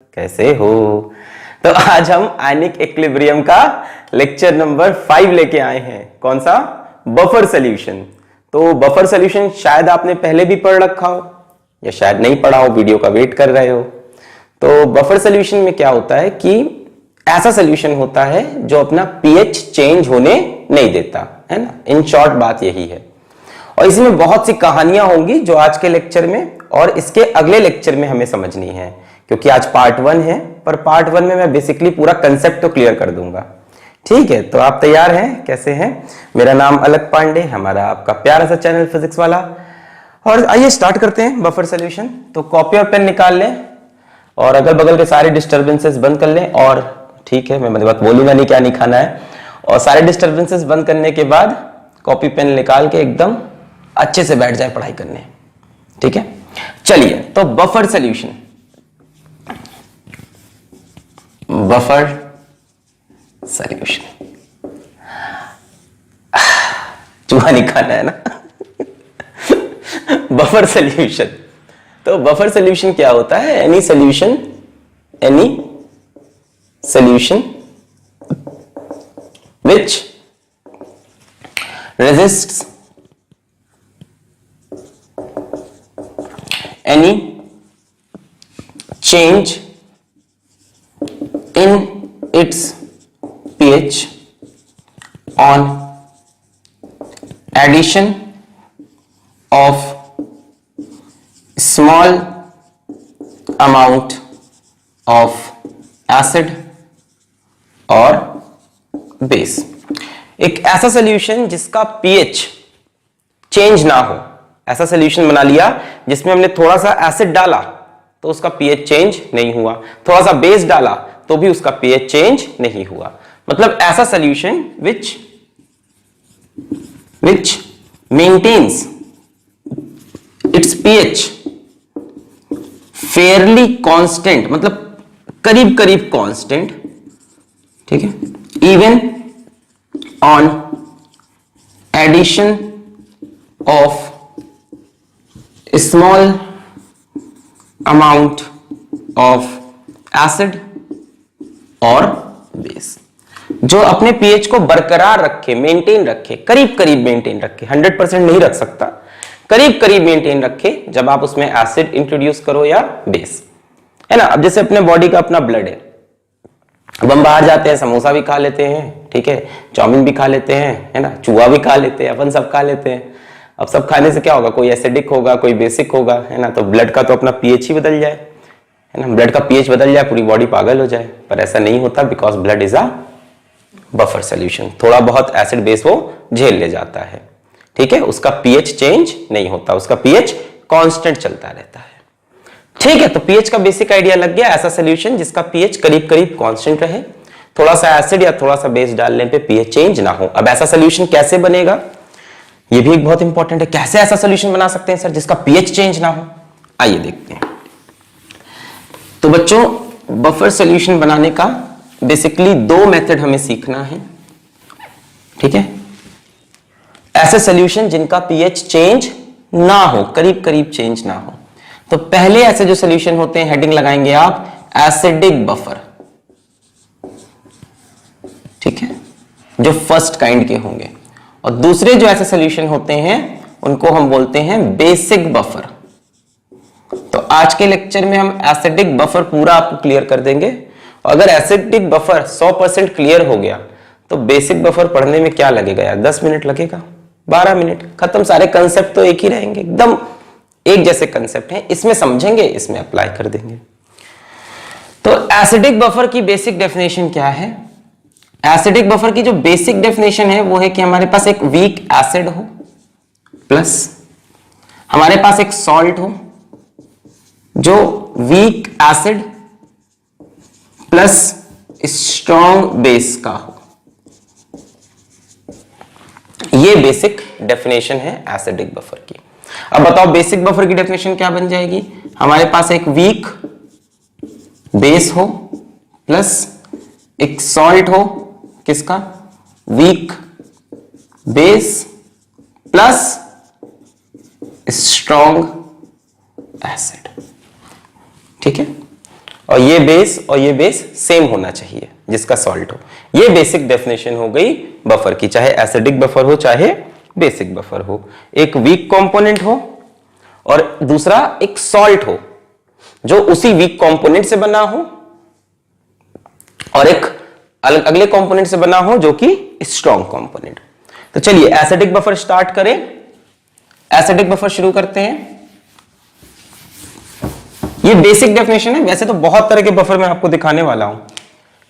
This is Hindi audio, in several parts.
कैसे हो? तो आज हम आयनिक इक्विलिब्रियम का लेक्चर नंबर 5 लेके आए हैं। कौन सा? Buffer solution. तो बफर सॉल्यूशन शायद आपने पहले भी पढ़ रखा हो या शायद नहीं पढ़ा हो, वीडियो का वेट कर रहे हो। तो बफर सॉल्यूशन में क्या होता है कि ऐसा सॉल्यूशन होता है जो अपना पीएच चेंज होने नहीं देता, है ना। इन शॉर्ट बात यही है। और इसमें बहुत सी कहानियां होंगी जो आज के लेक्चर में और इसके अगले लेक्चर में हमें समझनी है, क्योंकि आज पार्ट 1 है, पर पार्ट 1 में मैं बेसिकली पूरा कंसेप्ट तो क्लियर कर दूंगा। ठीक है, तो आप तैयार हैं? कैसे हैं? मेरा नाम अलक पांडे, हमारा आपका प्यारा सा चैनल फिजिक्स वाला। और आइए स्टार्ट करते हैं बफर सॉल्यूशन। तो कॉपी और पेन निकाल लें और अगल बगल के सारे डिस्टर्बेंसेस बंद कर लें। और ठीक है, मैं बात बोलूंगा नहीं क्या नहीं खाना है। और सारे डिस्टर्बेंसेस बंद करने के बाद कॉपी पेन निकाल के एकदम अच्छे से बैठ जाए पढ़ाई करने। ठीक है, चलिए। तो बफर सॉल्यूशन, बफर सॉल्यूशन, चूहा नहीं खाना है ना। Buffer solution. तो बफर सॉल्यूशन क्या होता है? Any solution which resists any change in its pH on addition of small amount of acid और बेस। एक ऐसा सॉल्यूशन जिसका पीएच चेंज ना हो, ऐसा सॉल्यूशन बना लिया जिसमें हमने थोड़ा सा एसिड डाला तो उसका पीएच चेंज नहीं हुआ, थोड़ा सा बेस डाला तो भी उसका पीएच चेंज नहीं हुआ। मतलब ऐसा solution which maintains its pH fairly constant, मतलब करीब करीब कांस्टेंट। ठीक है, even on addition of small amount of acid और बेस, जो अपने पीएच को बरकरार रखे, मेंटेन रखे, करीब करीब मेंटेन रखे, 100% नहीं रख सकता, करीब करीब मेंटेन रखे जब आप उसमें एसिड इंट्रोड्यूस करो या बेस, है ना। अब जैसे अपने बॉडी का अपना ब्लड है, अब हम बाहर जाते हैं, समोसा भी खा लेते हैं, ठीक है, चाउमीन भी खा लेते हैं, है ना, चूहा भी खा लेते हैं, अपन सब खा लेते हैं। अब सब खाने से क्या होगा? कोई एसिडिक होगा, कोई बेसिक होगा, है ना। तो ब्लड का तो अपना पीएच ही बदल जाए, है ना, ब्लड का पीएच बदल जाए, पूरी बॉडी पागल हो जाए। पर ऐसा नहीं होता, because blood is a buffer solution. थोड़ा बहुत एसिड बेस वो झेल ले जाता है, ठीक है, उसका पीएच चेंज नहीं होता, उसका पीएच कांस्टेंट चलता रहता है। ठीक है, तो पीएच का बेसिक आइडिया लग गया। ऐसा सॉल्यूशन जिसका पीएच करीब करीब कांस्टेंट रहे, थोड़ा सा एसिड या थोड़ा सा बेस डालने पे पीएच चेंज ना हो। अब ऐसा सॉल्यूशन कैसे बनेगा, ये भी एक बहुत इंपॉर्टेंट है। कैसे ऐसा सॉल्यूशन बना सकते हैं सर जिसका पीएच चेंज ना हो? आइए देखते हैं। तो बच्चों, बफर सॉल्यूशन बनाने का बेसिकली 2 मेथड हमें सीखना है। ठीक है, ऐसे सॉल्यूशन जिनका पीएच चेंज ना हो, करीब करीब चेंज ना हो। तो पहले ऐसे जो सॉल्यूशन होते हैं, हेडिंग लगाएंगे आप एसिडिक बफर, ठीक है, जो फर्स्ट काइंड के होंगे। और दूसरे जो ऐसे सॉल्यूशन होते हैं उनको हम बोलते हैं बेसिक बफर। तो आज के लेक्चर में हम एसिडिक बफर पूरा आपको क्लियर कर देंगे। और अगर एसिडिक बफर 100% क्लियर हो गया तो बेसिक बफर पढ़ने में क्या लगेगा यार? 10 मिनट लगेगा, 12 मिनट, खत्म। सारे कंसेप्ट तो एक ही रहेंगे, एकदम एक जैसे कंसेप्ट हैं, इसमें समझेंगे, इसमें अप्लाई कर देंगे। तो एसिडिक बफर की बेसिक डेफिनेशन क्या है? एसिडिक बफर की जो बेसिक डेफिनेशन है वो है कि हमारे पास एक वीक एसिड हो प्लस हमारे पास एक सॉल्ट हो जो weak acid plus strong base का हो। ये बेसिक डेफिनेशन है एसिडिक बफर की। अब बताओ बेसिक बफर की डेफिनेशन क्या बन जाएगी? हमारे पास एक वीक बेस हो प्लस एक सॉल्ट हो, किसका? Weak base plus strong acid. ठीक है, और ये बेस सेम होना चाहिए जिसका सॉल्ट हो। ये बेसिक डेफिनेशन हो गई बफर की, चाहे एसिडिक बफर हो चाहे बेसिक बफर हो। एक वीक कंपोनेंट हो और दूसरा एक सॉल्ट हो जो उसी वीक कंपोनेंट से बना हो, और एक अगले कंपोनेंट से बना हो जो कि स्ट्रॉन्ग कंपोनेंट। तो चलिए एसिडिक बफर स्टार्ट करें। एसिडिक बफर शुरू करते हैं। ये बेसिक डेफिनेशन है, वैसे तो बहुत तरह के बफर मैं आपको दिखाने वाला हूं,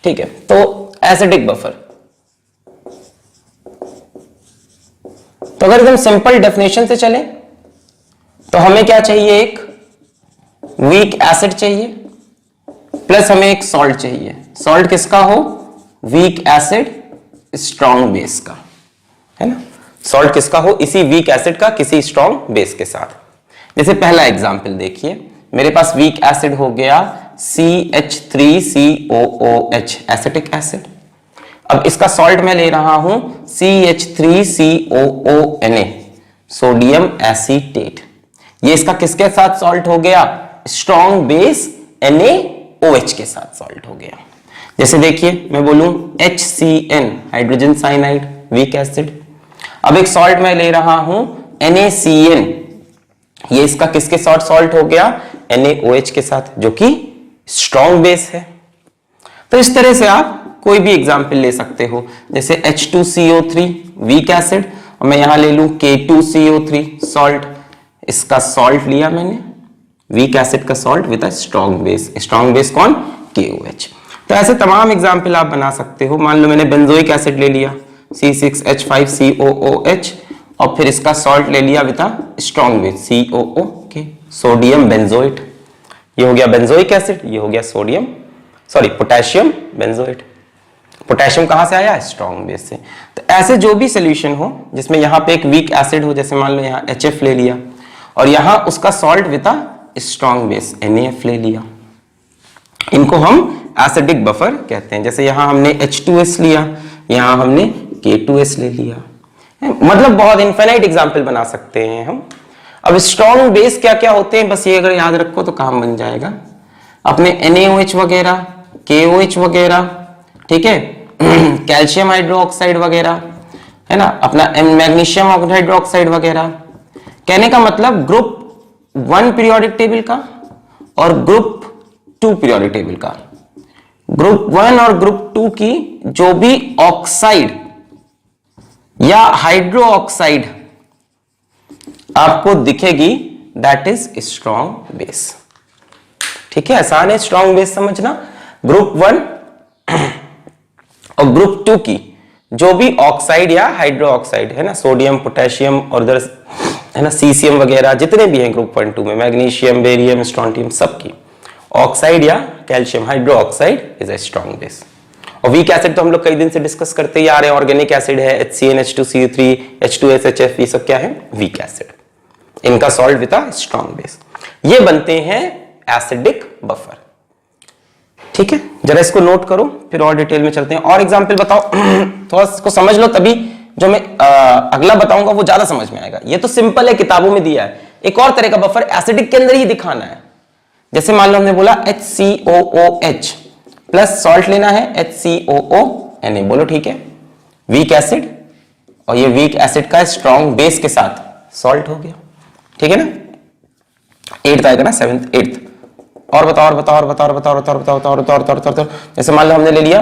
ठीक है। तो एसिडिक बफर, तो अगर एकदम सिंपल डेफिनेशन से चले तो हमें क्या चाहिए, एक वीक एसिड चाहिए प्लस हमें एक सॉल्ट चाहिए। सॉल्ट किसका हो, वीक एसिड स्ट्रॉन्ग बेस का, है ना। सॉल्ट किसका हो, इसी वीक एसिड का किसी स्ट्रॉन्ग बेस के साथ। जैसे पहला एग्जांपल देखिए, मेरे पास वीक एसिड हो गया CH3COOH एसिटिक एसिड। अब इसका सॉल्ट मैं ले रहा हूं CH3COONA सोडियम एसीटेट। ये इसका किसके साथ सॉल्ट हो गया, स्ट्रॉन्ग बेस NaOH के साथ सॉल्ट हो गया। जैसे देखिए मैं बोलूं HCN hydrogen cyanide weak acid. अब एक सॉल्ट मैं ले रहा हूं NaCN, ये इसका किसके साथ सॉल्ट हो गया, NaOH के साथ, जो कि स्ट्रॉन्ग बेस है। तो इस तरह से आप कोई भी एग्जांपल ले सकते हो। जैसे H2CO3 वीक एसिड, और मैं यहां ले लूं K2CO3 सॉल्ट। इसका सॉल्ट लिया मैंने, वीक एसिड का salt with a strong base. Strong base कौन, KOH। तो ऐसे तमाम एग्जांपल आप बना सकते हो। मान लो मैंने बेंजोइक एसिड ले लिया C6H5COOH, और फिर इसका सॉल्ट ले लिया with a strong base COO, sodium benzoate. ये हो गया बेंजोइक एसिड, ये हो गया पोटेशियम बेंजोएट। पोटेशियम कहां से आया, स्ट्रॉन्ग बेस से। तो ऐसे जो भी सोल्यूशन हो जिसमें यहां पे एक वीक एसिड हो, जैसे मान लो यहां HF ले लिया और यहां उसका salt with a strong base NaF ले लिया, इनको हम एसिडिक बफर कहते हैं। जैसे यहां हमने H2S लिया, यहां हमने K2S ले लिया, मतलब बहुत इनफाइनाइट एग्जांपल बना सकते हैं हम। अब स्ट्रॉन्ग बेस क्या क्या होते हैं, बस ये अगर याद रखो तो काम बन जाएगा। अपने NaOH वगैरह, KOH वगैरह, ठीक है, कैल्शियम हाइड्रोक्साइड वगैरह, है ना, अपना मैग्नीशियम हाइड्रोक्साइड वगैरह। कहने का मतलब ग्रुप 1 पीरियोडिक टेबल का और ग्रुप 2 पीरियोडिक टेबल का, ग्रुप 1 और ग्रुप 2 की जो भी ऑक्साइड या हाइड्रो ऑक्साइड आपको दिखेगी, दैट इज स्ट्रॉन्ग बेस। ठीक है, आसान है स्ट्रॉन्ग बेस समझना। ग्रुप 1 और ग्रुप 2 की जो भी ऑक्साइड या हाइड्रो ऑक्साइड है ना, सोडियम पोटेशियम और इधर है ना सीसियम वगैरह जितने भी हैं ग्रुप 1 2 में, मैग्नीशियम बेरियम स्ट्रोंटियम, सबकी ऑक्साइड या calcium hydro oxide is a strong base. और वीक एसिड तो हम लोग कई दिन से डिस्कस करते ही आ रहे हैं, ऑर्गेनिक एसिड है HCN H2CO3 H2SHF, ये सब क्या है, वीक एसिड। इनका salt with a strong base, ये बनते हैं एसिडिक बफर। ठीक है, जरा इसको नोट करो, फिर और डिटेल में चलते हैं। और एग्जांपल बताओ थोड़ा इसको समझ लो, तभी जो मैं अगला बताऊंगा वो ज्यादा समझ में आएगा। ये तो सिंपल है, किताबों में दिया है। एक और तरह का बफर एसिडिक के अंदर ही दिखाना है। जैसे मान लो हमने बोला HCOOH प्लस सॉल्ट लेना है HCOONA, बोलो ठीक है, वीक एसिड, और ये वीक एसिड का स्ट्रॉन्ग बेस के साथ सॉल्ट हो गया। ठीक है ना, 8th आएगा ना, 7th 8th। और बताओ और बताओ और बताओ और बताओ और बताओ और बताओ और बताओ और बताओ। जैसे मान लो हमने ले लिया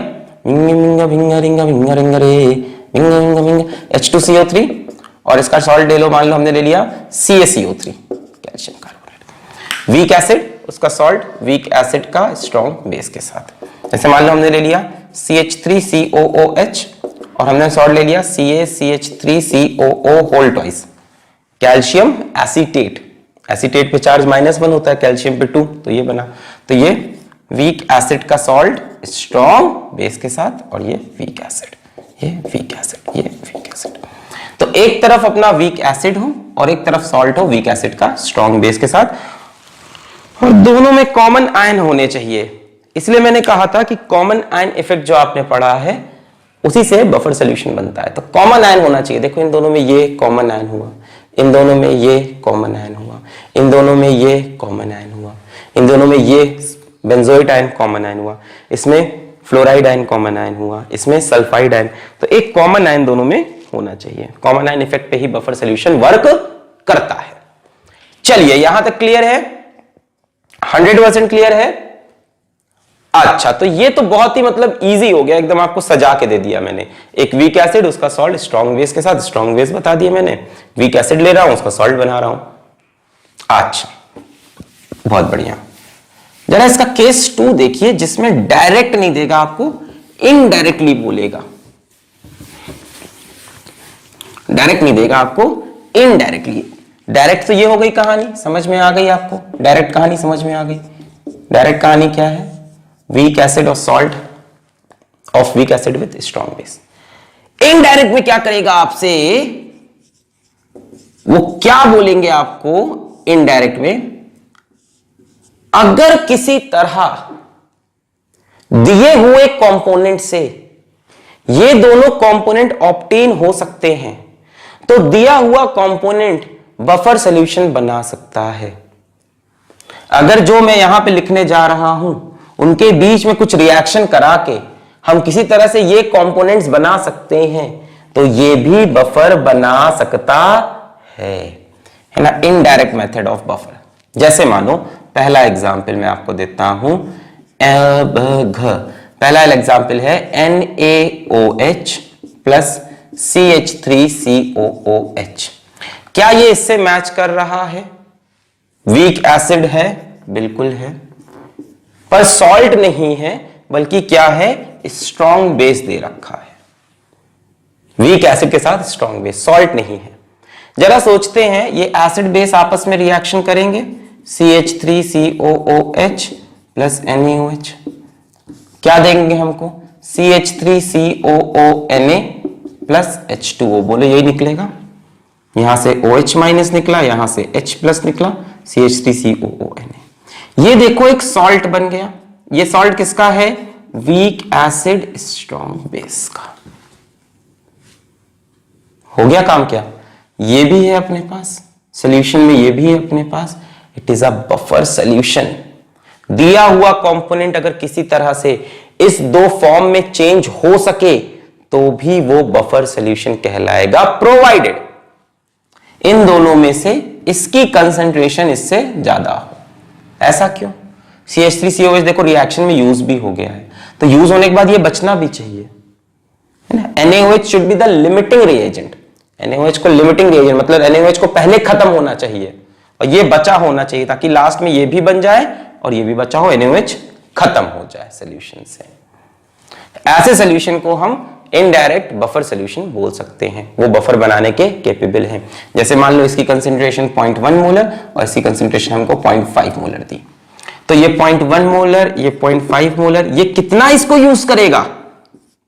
H2CO3 और इसका सॉल्ट ले लो, मान लो हमने ले लिया CaCO3 calcium carbonate, weak acid, उसका सॉल्ट वीक एसिड का स्ट्रॉन्ग बेस के साथ। जैसे मान लो हमने ले लिया CH3COOH और हमने सॉल्ट ले लिया CaCH3COO whole twice calcium acetate. Acetate पे चार्ज -1 होता है, कैल्शियम पे 2, तो ये बना। तो ये वीक एसिड का सॉल्ट स्ट्रॉन्ग बेस के साथ, और ये वीक एसिड, ये वीक एसिड, ये वीक एसिड। तो एक तरफ अपना वीक एसिड हो और एक तरफ सॉल्ट हो वीक एसिड का स्ट्रॉन्ग बेस के साथ, और दोनों में कॉमन आयन होने चाहिए। इसलिए मैंने कहा था कि कॉमन आयन इफेक्ट जो आपने पढ़ा है उसी से बफर सॉल्यूशन बनता है। तो कॉमन आयन होना चाहिए। देखो इन दोनों में ये कॉमन आयन हुआ, इन दोनों में ये कॉमन आयन हुआ, इन दोनों में ये कॉमन आयन हुआ, इन दोनों में ये बेंजोइट आयन कॉमन आयन हुआ, इसमें फ्लोराइड आयन कॉमन आयन हुआ, इसमें सल्फाइड आयन, तो एक कॉमन आयन दोनों में होना चाहिए। कॉमन आयन इफेक्ट पे ही बफर सॉल्यूशन वर्क करता है। चलिए यहां तक क्लियर है, 100% क्लियर है। अच्छा, तो ये तो बहुत ही मतलब इजी हो गया, एकदम आपको सजा के दे दिया मैंने। एक वीक एसिड, उसका सॉल्ट स्ट्रॉन्ग बेस के साथ, स्ट्रॉन्ग बेस बता दिया मैंने, वीक एसिड ले रहा हूं, उसका सॉल्ट बना रहा हूं। अच्छा, बहुत बढ़िया। जरा इसका केस 2 देखिए, जिसमें डायरेक्ट नहीं देगा आपको, इनडायरेक्टली बोलेगा। डायरेक्ट नहीं देगा आपको, इनडायरेक्टली। डायरेक्ट तो ये हो गई कहानी, समझ में आ गई आपको, डायरेक्ट कहानी समझ में आ गई। डायरेक्ट कहानी क्या है? वीक एसिड और salt of weak acid with strong base. Indirect में क्या करेगा आपसे, वो क्या बोलेंगे आपको इनडायरेक्ट में, अगर किसी तरह दिए हुए कंपोनेंट से ये दोनों कंपोनेंट ऑब्टेन हो सकते हैं, तो दिया हुआ कंपोनेंट बफर सॉल्यूशन बना सकता है। अगर जो मैं यहां पे लिखने जा रहा हूं उनके बीच में कुछ रिएक्शन करा के हम किसी तरह से ये कंपोनेंट्स बना सकते हैं, तो ये भी बफर बना सकता है ना, इनडायरेक्ट मेथड ऑफ बफर। जैसे मानो पहला एग्जाम्पल मैं आपको देता हूं, पहला एग्जाम्पल है NaOH प्लस CH3COOH। क्या ये इससे मैच कर रहा है? वीक एसिड है, बिल्कुल है, पर सॉल्ट नहीं है, बल्कि क्या है, स्ट्रॉन्ग बेस दे रखा है। वीक एसिड के साथ स्ट्रॉन्ग बेस, सॉल्ट नहीं है। जरा सोचते हैं, ये एसिड बेस आपस में रिएक्शन करेंगे, CH3COOH प्लस NaOH, क्या देंगे हमको, CH3COONA प्लस H2O। बोले यही निकलेगा, यहां से OH माइनस निकला, यहां से H प्लस निकला, CH3COONA। ये देखो एक सॉल्ट बन गया। ये सॉल्ट किसका है? वीक एसिड स्ट्रॉन्ग बेस का। हो गया काम क्या? ये भी है अपने पास सॉल्यूशन में, ये भी है अपने पास। It is a buffer solution. दिया हुआ कंपोनेंट अगर किसी तरह से इस दो फॉर्म में चेंज हो सके तो भी वो बफर सॉल्यूशन कहलाएगा, प्रोवाइडेड इन दोनों में से इसकी कंसंट्रेशन इससे ज्यादा हो। ऐसा क्यों? CH3COH देखो रिएक्शन में यूज भी हो गया है, तो यूज होने के बाद ये बचना भी चाहिए, है ना। NaOH should be the limiting reagent. NaOH को लिमिटिंग रिएजेंट मतलब NaOH को पहले खत्म होना चाहिए और ये बचा होना चाहिए, ताकि लास्ट में ये भी बन जाए और ये भी बचा हो, NaOH खत्म हो जाए सॉल्यूशन से। ऐसे सॉल्यूशन को हम इनडायरेक्ट बफर सॉल्यूशन बोल सकते हैं, वो बफर बनाने के कैपेबल हैं। जैसे मान लो इसकी कंसंट्रेशन 0.1 मोलर और इसकी कंसंट्रेशन हमको 0.5 मोलर दी, तो ये 0.1 मोलर, ये 0.5 मोलर, ये कितना इसको यूज करेगा?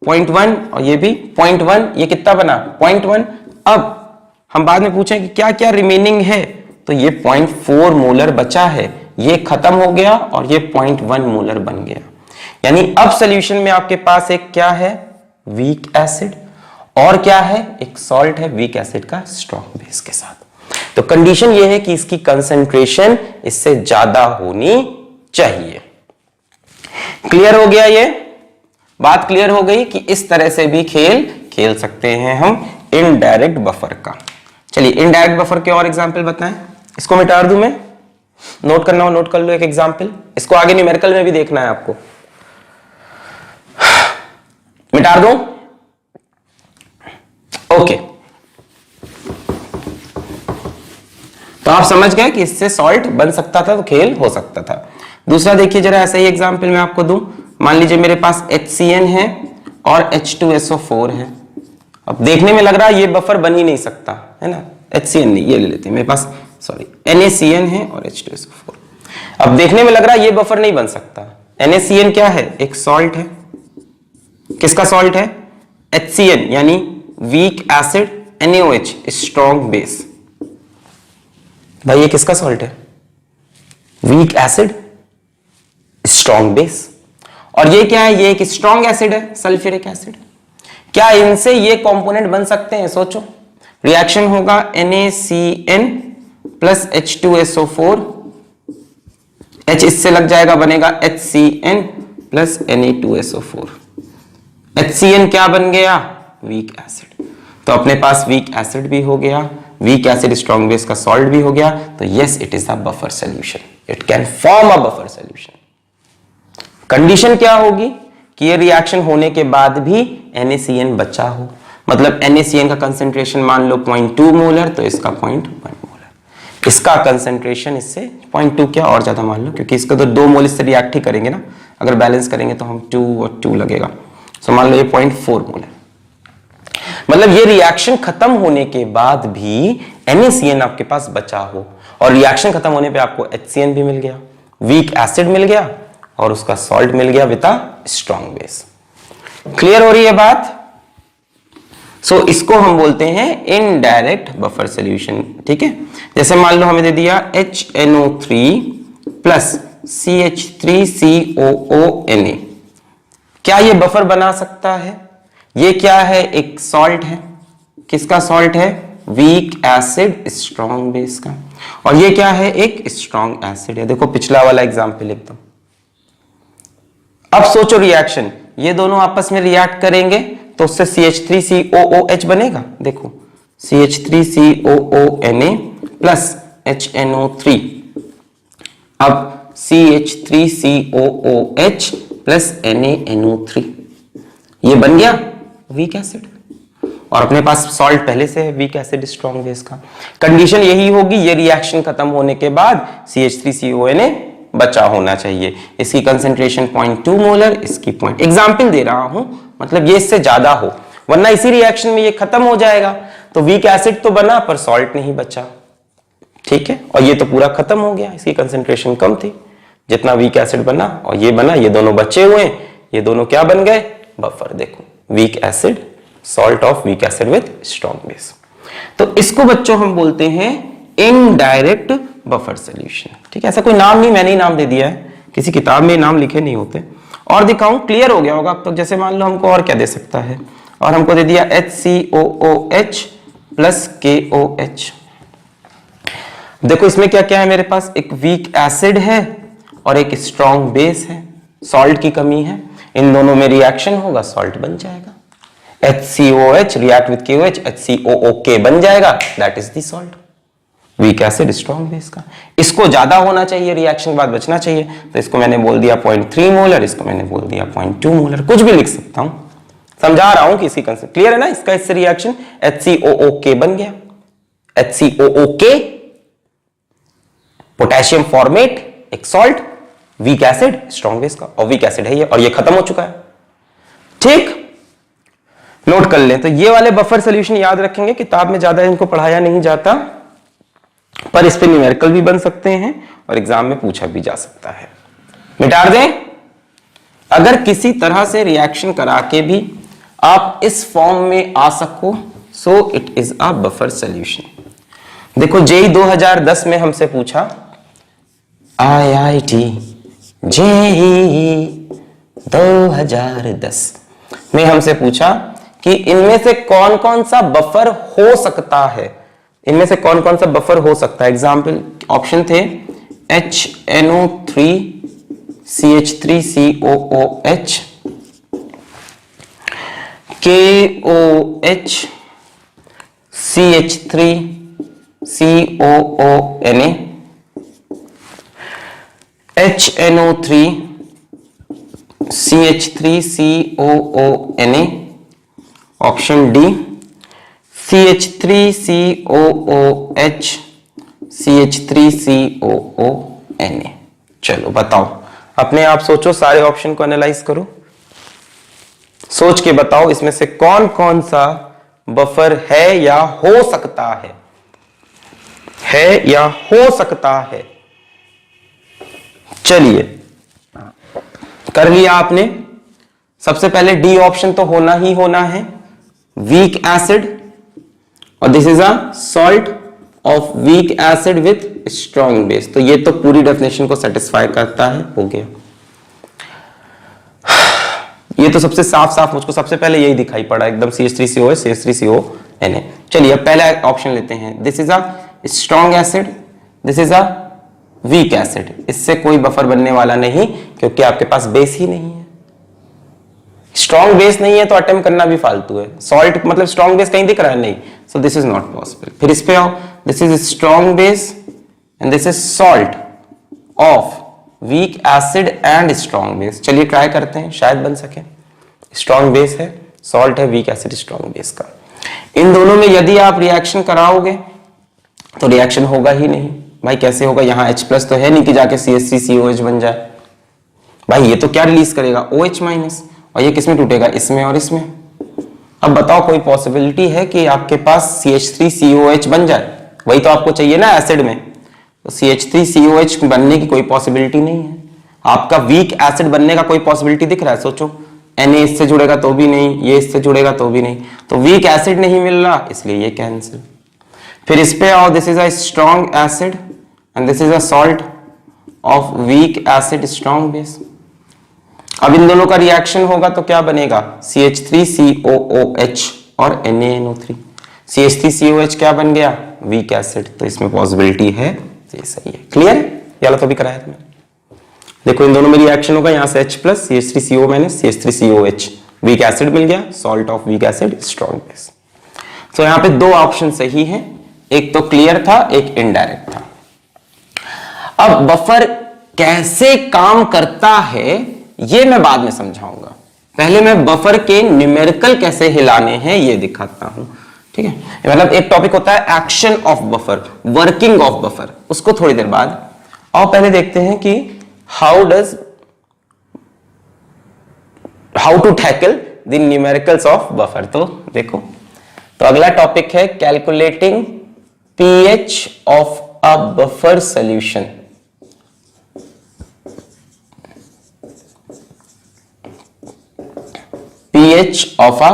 0.1, और ये भी 0.1, ये कितना बना? 0.1। अब हम बाद में पूछें कि क्या क्या रिमेनिंग है, तो ये 0.4 मोलर बचा है, ये खत्म हो गया और ये 0.1 मोलर बन गया। यानी अब सॉल्यूशन में आपके पास एक क्या है? वीक एसिड, और क्या है? एक सॉल्ट है वीक एसिड का स्ट्रॉन्ग बेस के साथ। तो कंडीशन ये है कि इसकी कंसंट्रेशन इससे ज्यादा होनी चाहिए। क्लियर हो गया? ये बात क्लियर हो गई कि इस तरह से भी खेल सकते हैं हम इनडायरेक्ट बफर का। चलिए इनडायरेक्ट बफर के और एग्जांपल बताएं। इसको मिटा दूं मैं, नोट करना हो नोट कर लो एक एग्जांपल। इसको आगे न्यूमेरिकल में भी देखना है आपको। मिटा दूं? ओके, तो आप समझ गए कि इससे सॉल्ट बन सकता था, तो खेल हो सकता था। दूसरा देखिए जरा, ऐसा ही एग्जांपल मैं आपको दूं। मान लीजिए मेरे पास HCN है और H2SO4 है। अब देखने में लग रहा है ये बफर बन ही नहीं सकता, है ना। HCN नहीं, ये ले लेते हैं, मेरे पास सॉरी NaCN है और H2SO4। अब देखने में लग रहा है ये बफर नहीं बन सकता। NaCN क्या है? एक सॉल्ट है। किसका सॉल्ट है? HCN यानी weak acid, NaOH strong base. भाई ये किसका सॉल्ट है? Week acid strong base. और ये क्या है? ये एक स्ट्रॉन्ग एसिड है, सल्फ्यूरिक एसिड। क्या इनसे ये कंपोनेंट बन सकते हैं? सोचो, रिएक्शन होगा NaCN प्लस H2SO4 H इससे लग जाएगा, बनेगा HCN प्लस Na2SO4। HCN क्या बन गया? Weak acid. तो अपने पास वीक एसिड भी हो गया, वीक एसिड स्ट्रॉन्ग बेस का सॉल्ट भी हो गया, तो yes it is a buffer solution, it can form a buffer solution. Condition क्या होगी कि ये रिएक्शन होने के बाद भी NaCN बचा हो, मतलब NaCN का कंसेंट्रेशन मान लो 0.2 मोलर, तो इसका 0.1 मोलर, इसका कंसेंट्रेशन इससे 0.2 क्या और ज्यादा मान लो, क्योंकि इसका तो 2 मोल इससे रिएक्ट ही करेंगे ना, अगर बैलेंस करेंगे तो हम 2 और 2 लगेगा, तो मान लो ये 0.4 मोलर। मतलब ये रिएक्शन खत्म होने के बाद भी NaCN आपके पास बचा हो, और रिएक्शन खत्म होने पे आपको HCN भी मिल गया, वीक एसिड मिल गया, और उसका सॉल्ट मिल गया with a strong base. Clear हो रही है बात? सो इसको हम बोलते हैं इनडायरेक्ट बफर सॉल्यूशन। ठीक है, जैसे मान लो हमें दे दिया HNO3 प्लस CH3COONA, क्या ये बफर बना सकता है? ये क्या है? एक सॉल्ट है। किसका सॉल्ट है? वीक एसिड स्ट्रॉन्ग बेस का। और ये क्या है? एक स्ट्रॉन्ग एसिड है। देखो पिछला वाला एग्जांपल एकदम। अब सोचो रिएक्शन, ये दोनों आपस में रिएक्ट करेंगे तो उससे CH3COOH बनेगा। देखो CH3COONA प्लस HNO3, अब CH3COOH प्लस NaNO3, ये बन गया वीक एसिड, और अपने पास सॉल्ट पहले से है वीक एसिड स्ट्रॉन्ग बेस का। कंडीशन यही होगी, ये रिएक्शन खत्म होने के बाद CH3CONA बचा होना चाहिए। इसकी कंसेंट्रेशन 0.2 मोलर, इसकी एग्जाम्पल दे रहा हूं, मतलब ये इससे ज्यादा हो, वरना इसी रिएक्शन में ये खत्म हो जाएगा। तो वीक एसिड तो बना पर सॉल्ट नहीं बचा। ठीक है, और ये तो पूरा खत्म हो गया, इसकी कंसेंट्रेशन कम थी, जितना वीक एसिड बना और ये बना, ये दोनों बचे हुए हैं, ये दोनों क्या बन गए? बफर। देखो weak acid, salt of weak acid with strong base. तो इसको बच्चों हम बोलते हैं इनडायरेक्ट बफर सॉल्यूशन। ठीक है, ऐसा कोई नाम नहीं, मैंने ही नाम दे दिया है, किसी किताब में नाम लिखे नहीं होते। और दिखाऊं, क्लियर हो गया होगा अब तक। जैसे मान लो हमको और क्या दे सकता है, और हमको दे दिया HCOOH प्लस KOH। देखो इसमें क्या क्या है मेरे पास? एक वीक एसिड है और एक स्ट्रॉन्ग बेस है, सॉल्ट की कमी है, इन दोनों में रिएक्शन होगा, सॉल्ट बन जाएगा। HCOH react with KOH, HCOOK बन जाएगा, that is the salt, week acid strong base का। इसको ज्यादा होना चाहिए, रिएक्शन के बाद बचना चाहिए, तो इसको मैंने बोल दिया 0.3 मोलर, इसको मैंने बोल दिया 0.2 मोलर, कुछ भी लिख सकता हूं, समझा रहा हूं कि इसकी कंसेप्ट क्लियर है ना। इसका इससे रिएक्शन HCOOK बन गया, HCOOK पोटेशियम फॉर्मेट, एक salt, week acid strong base का, और वीक एसिड है ये, और ये खत्म हो चुका है। ठीक, नोट कर लें। तो ये वाले बफर सॉल्यूशन याद रखेंगे, किताब में ज्यादा इनको पढ़ाया नहीं जाता, पर इस पे न्यूमेरिकल भी बन सकते हैं और एग्जाम में पूछा भी जा सकता है। मिटा दें, अगर किसी तरह से रिएक्शन करा के भी आप इस फॉर्म में आ सको, so it is a buffer solution. देखो जेईई 2010 में हमसे पूछा, IIT जेईई 2010 में हमसे पूछा कि इनमें से कौन कौन सा बफर हो सकता है, इनमें से कौन कौन सा बफर हो सकता है। एग्जाम्पल ऑप्शन थे HNO3 CH3COOH, KOH CH3COONA, HNO3 CH3COONA, option D CH3COOH CH3COONA। चलो बताओ, अपने आप सोचो, सारे ऑप्शन को एनालाइज करो, सोच के बताओ इसमें से कौन कौन सा बफर है या हो सकता है या हो सकता है। चलिए कर लिया आपने। सबसे पहले डी ऑप्शन तो होना ही होना है, वीक एसिड, और this is a salt of weak acid with strong base, तो ये तो पूरी डेफिनेशन को सेटिस्फाई करता है, हो गया। ये तो सबसे साफ साफ मुझको सबसे पहले यही दिखाई पड़ा एकदम, CH3COH CH3CONA। चलिए अब पहला ऑप्शन लेते हैं, this is a strong acid, this is a weak acid, इससे कोई बफर बनने वाला नहीं क्योंकि आपके पास बेस ही नहीं है। स्ट्रॉन्ग बेस नहीं है तो अटेम्प्ट करना भी फालतू है। सॉल्ट मतलब स्ट्रॉन्ग बेस कहीं दिख रहा है नहीं, so this is not possible. फिर इस पे आओ, this is strong base and this is salt of weak acid and strong base. चलिए ट्राई करते हैं, शायद बन सके। स्ट्रॉन्ग बेस है, सॉल्ट है, वीक एसिड स्ट्रॉन्ग बेस का। इन दोनों में यदि आप रिएक्शन कराओगे तो रिएक्शन होगा ही नहीं। भाई कैसे होगा, यहां H+ तो है नहीं कि जाके CH3COH बन जाए। भाई ये तो क्या रिलीज करेगा, OH-, और ये किसमें टूटेगा, इसमें और इसमें। अब बताओ कोई पॉसिबिलिटी है कि आपके पास CH3COH बन जाए? वही तो आपको चाहिए ना एसिड में। तो CH3COH बनने की कोई पॉसिबिलिटी नहीं है। आपका वीक एसिड बनने का कोई पॉसिबिलिटी दिख रहा है? सोचो, Na इससे जुड़ेगा तो भी नहीं, ये इससे जुड़ेगा तो भी नहीं, तो वीक एसिड नहीं मिल रहा, इसलिए ये कैंसिल। फिर इस पे आओ, this is a strong acid and this is a salt of weak acid strong base. अब इन दोनों का रिएक्शन होगा तो क्या बनेगा, CH3COOH और NaNO3। CH3COH क्या बन गया, वीक एसिड, तो इसमें पॉसिबिलिटी है, ये सही है। क्लियर है, ये तो भी कराया था मैंने। देखो इन दोनों में रिएक्शन होगा, यहां से H+, CH3CO- CH3COH, weak acid मिल गया, salt of weak acid strong base. तो यहां पे दो ऑप्शन सही हैं, एक तो क्लियर था, एक इनडायरेक्ट था। अब बफर कैसे काम करता है ये मैं बाद में समझाऊंगा, पहले मैं बफर के न्यूमेरिकल कैसे हिलाने हैं ये दिखाता हूं। ठीक है, मतलब एक टॉपिक होता है action of buffer, working of buffer, उसको थोड़ी देर बाद। और पहले देखते हैं कि how to tackle the numericals of buffer. तो देखो, तो अगला टॉपिक है calculating pH of a buffer solution. pH of a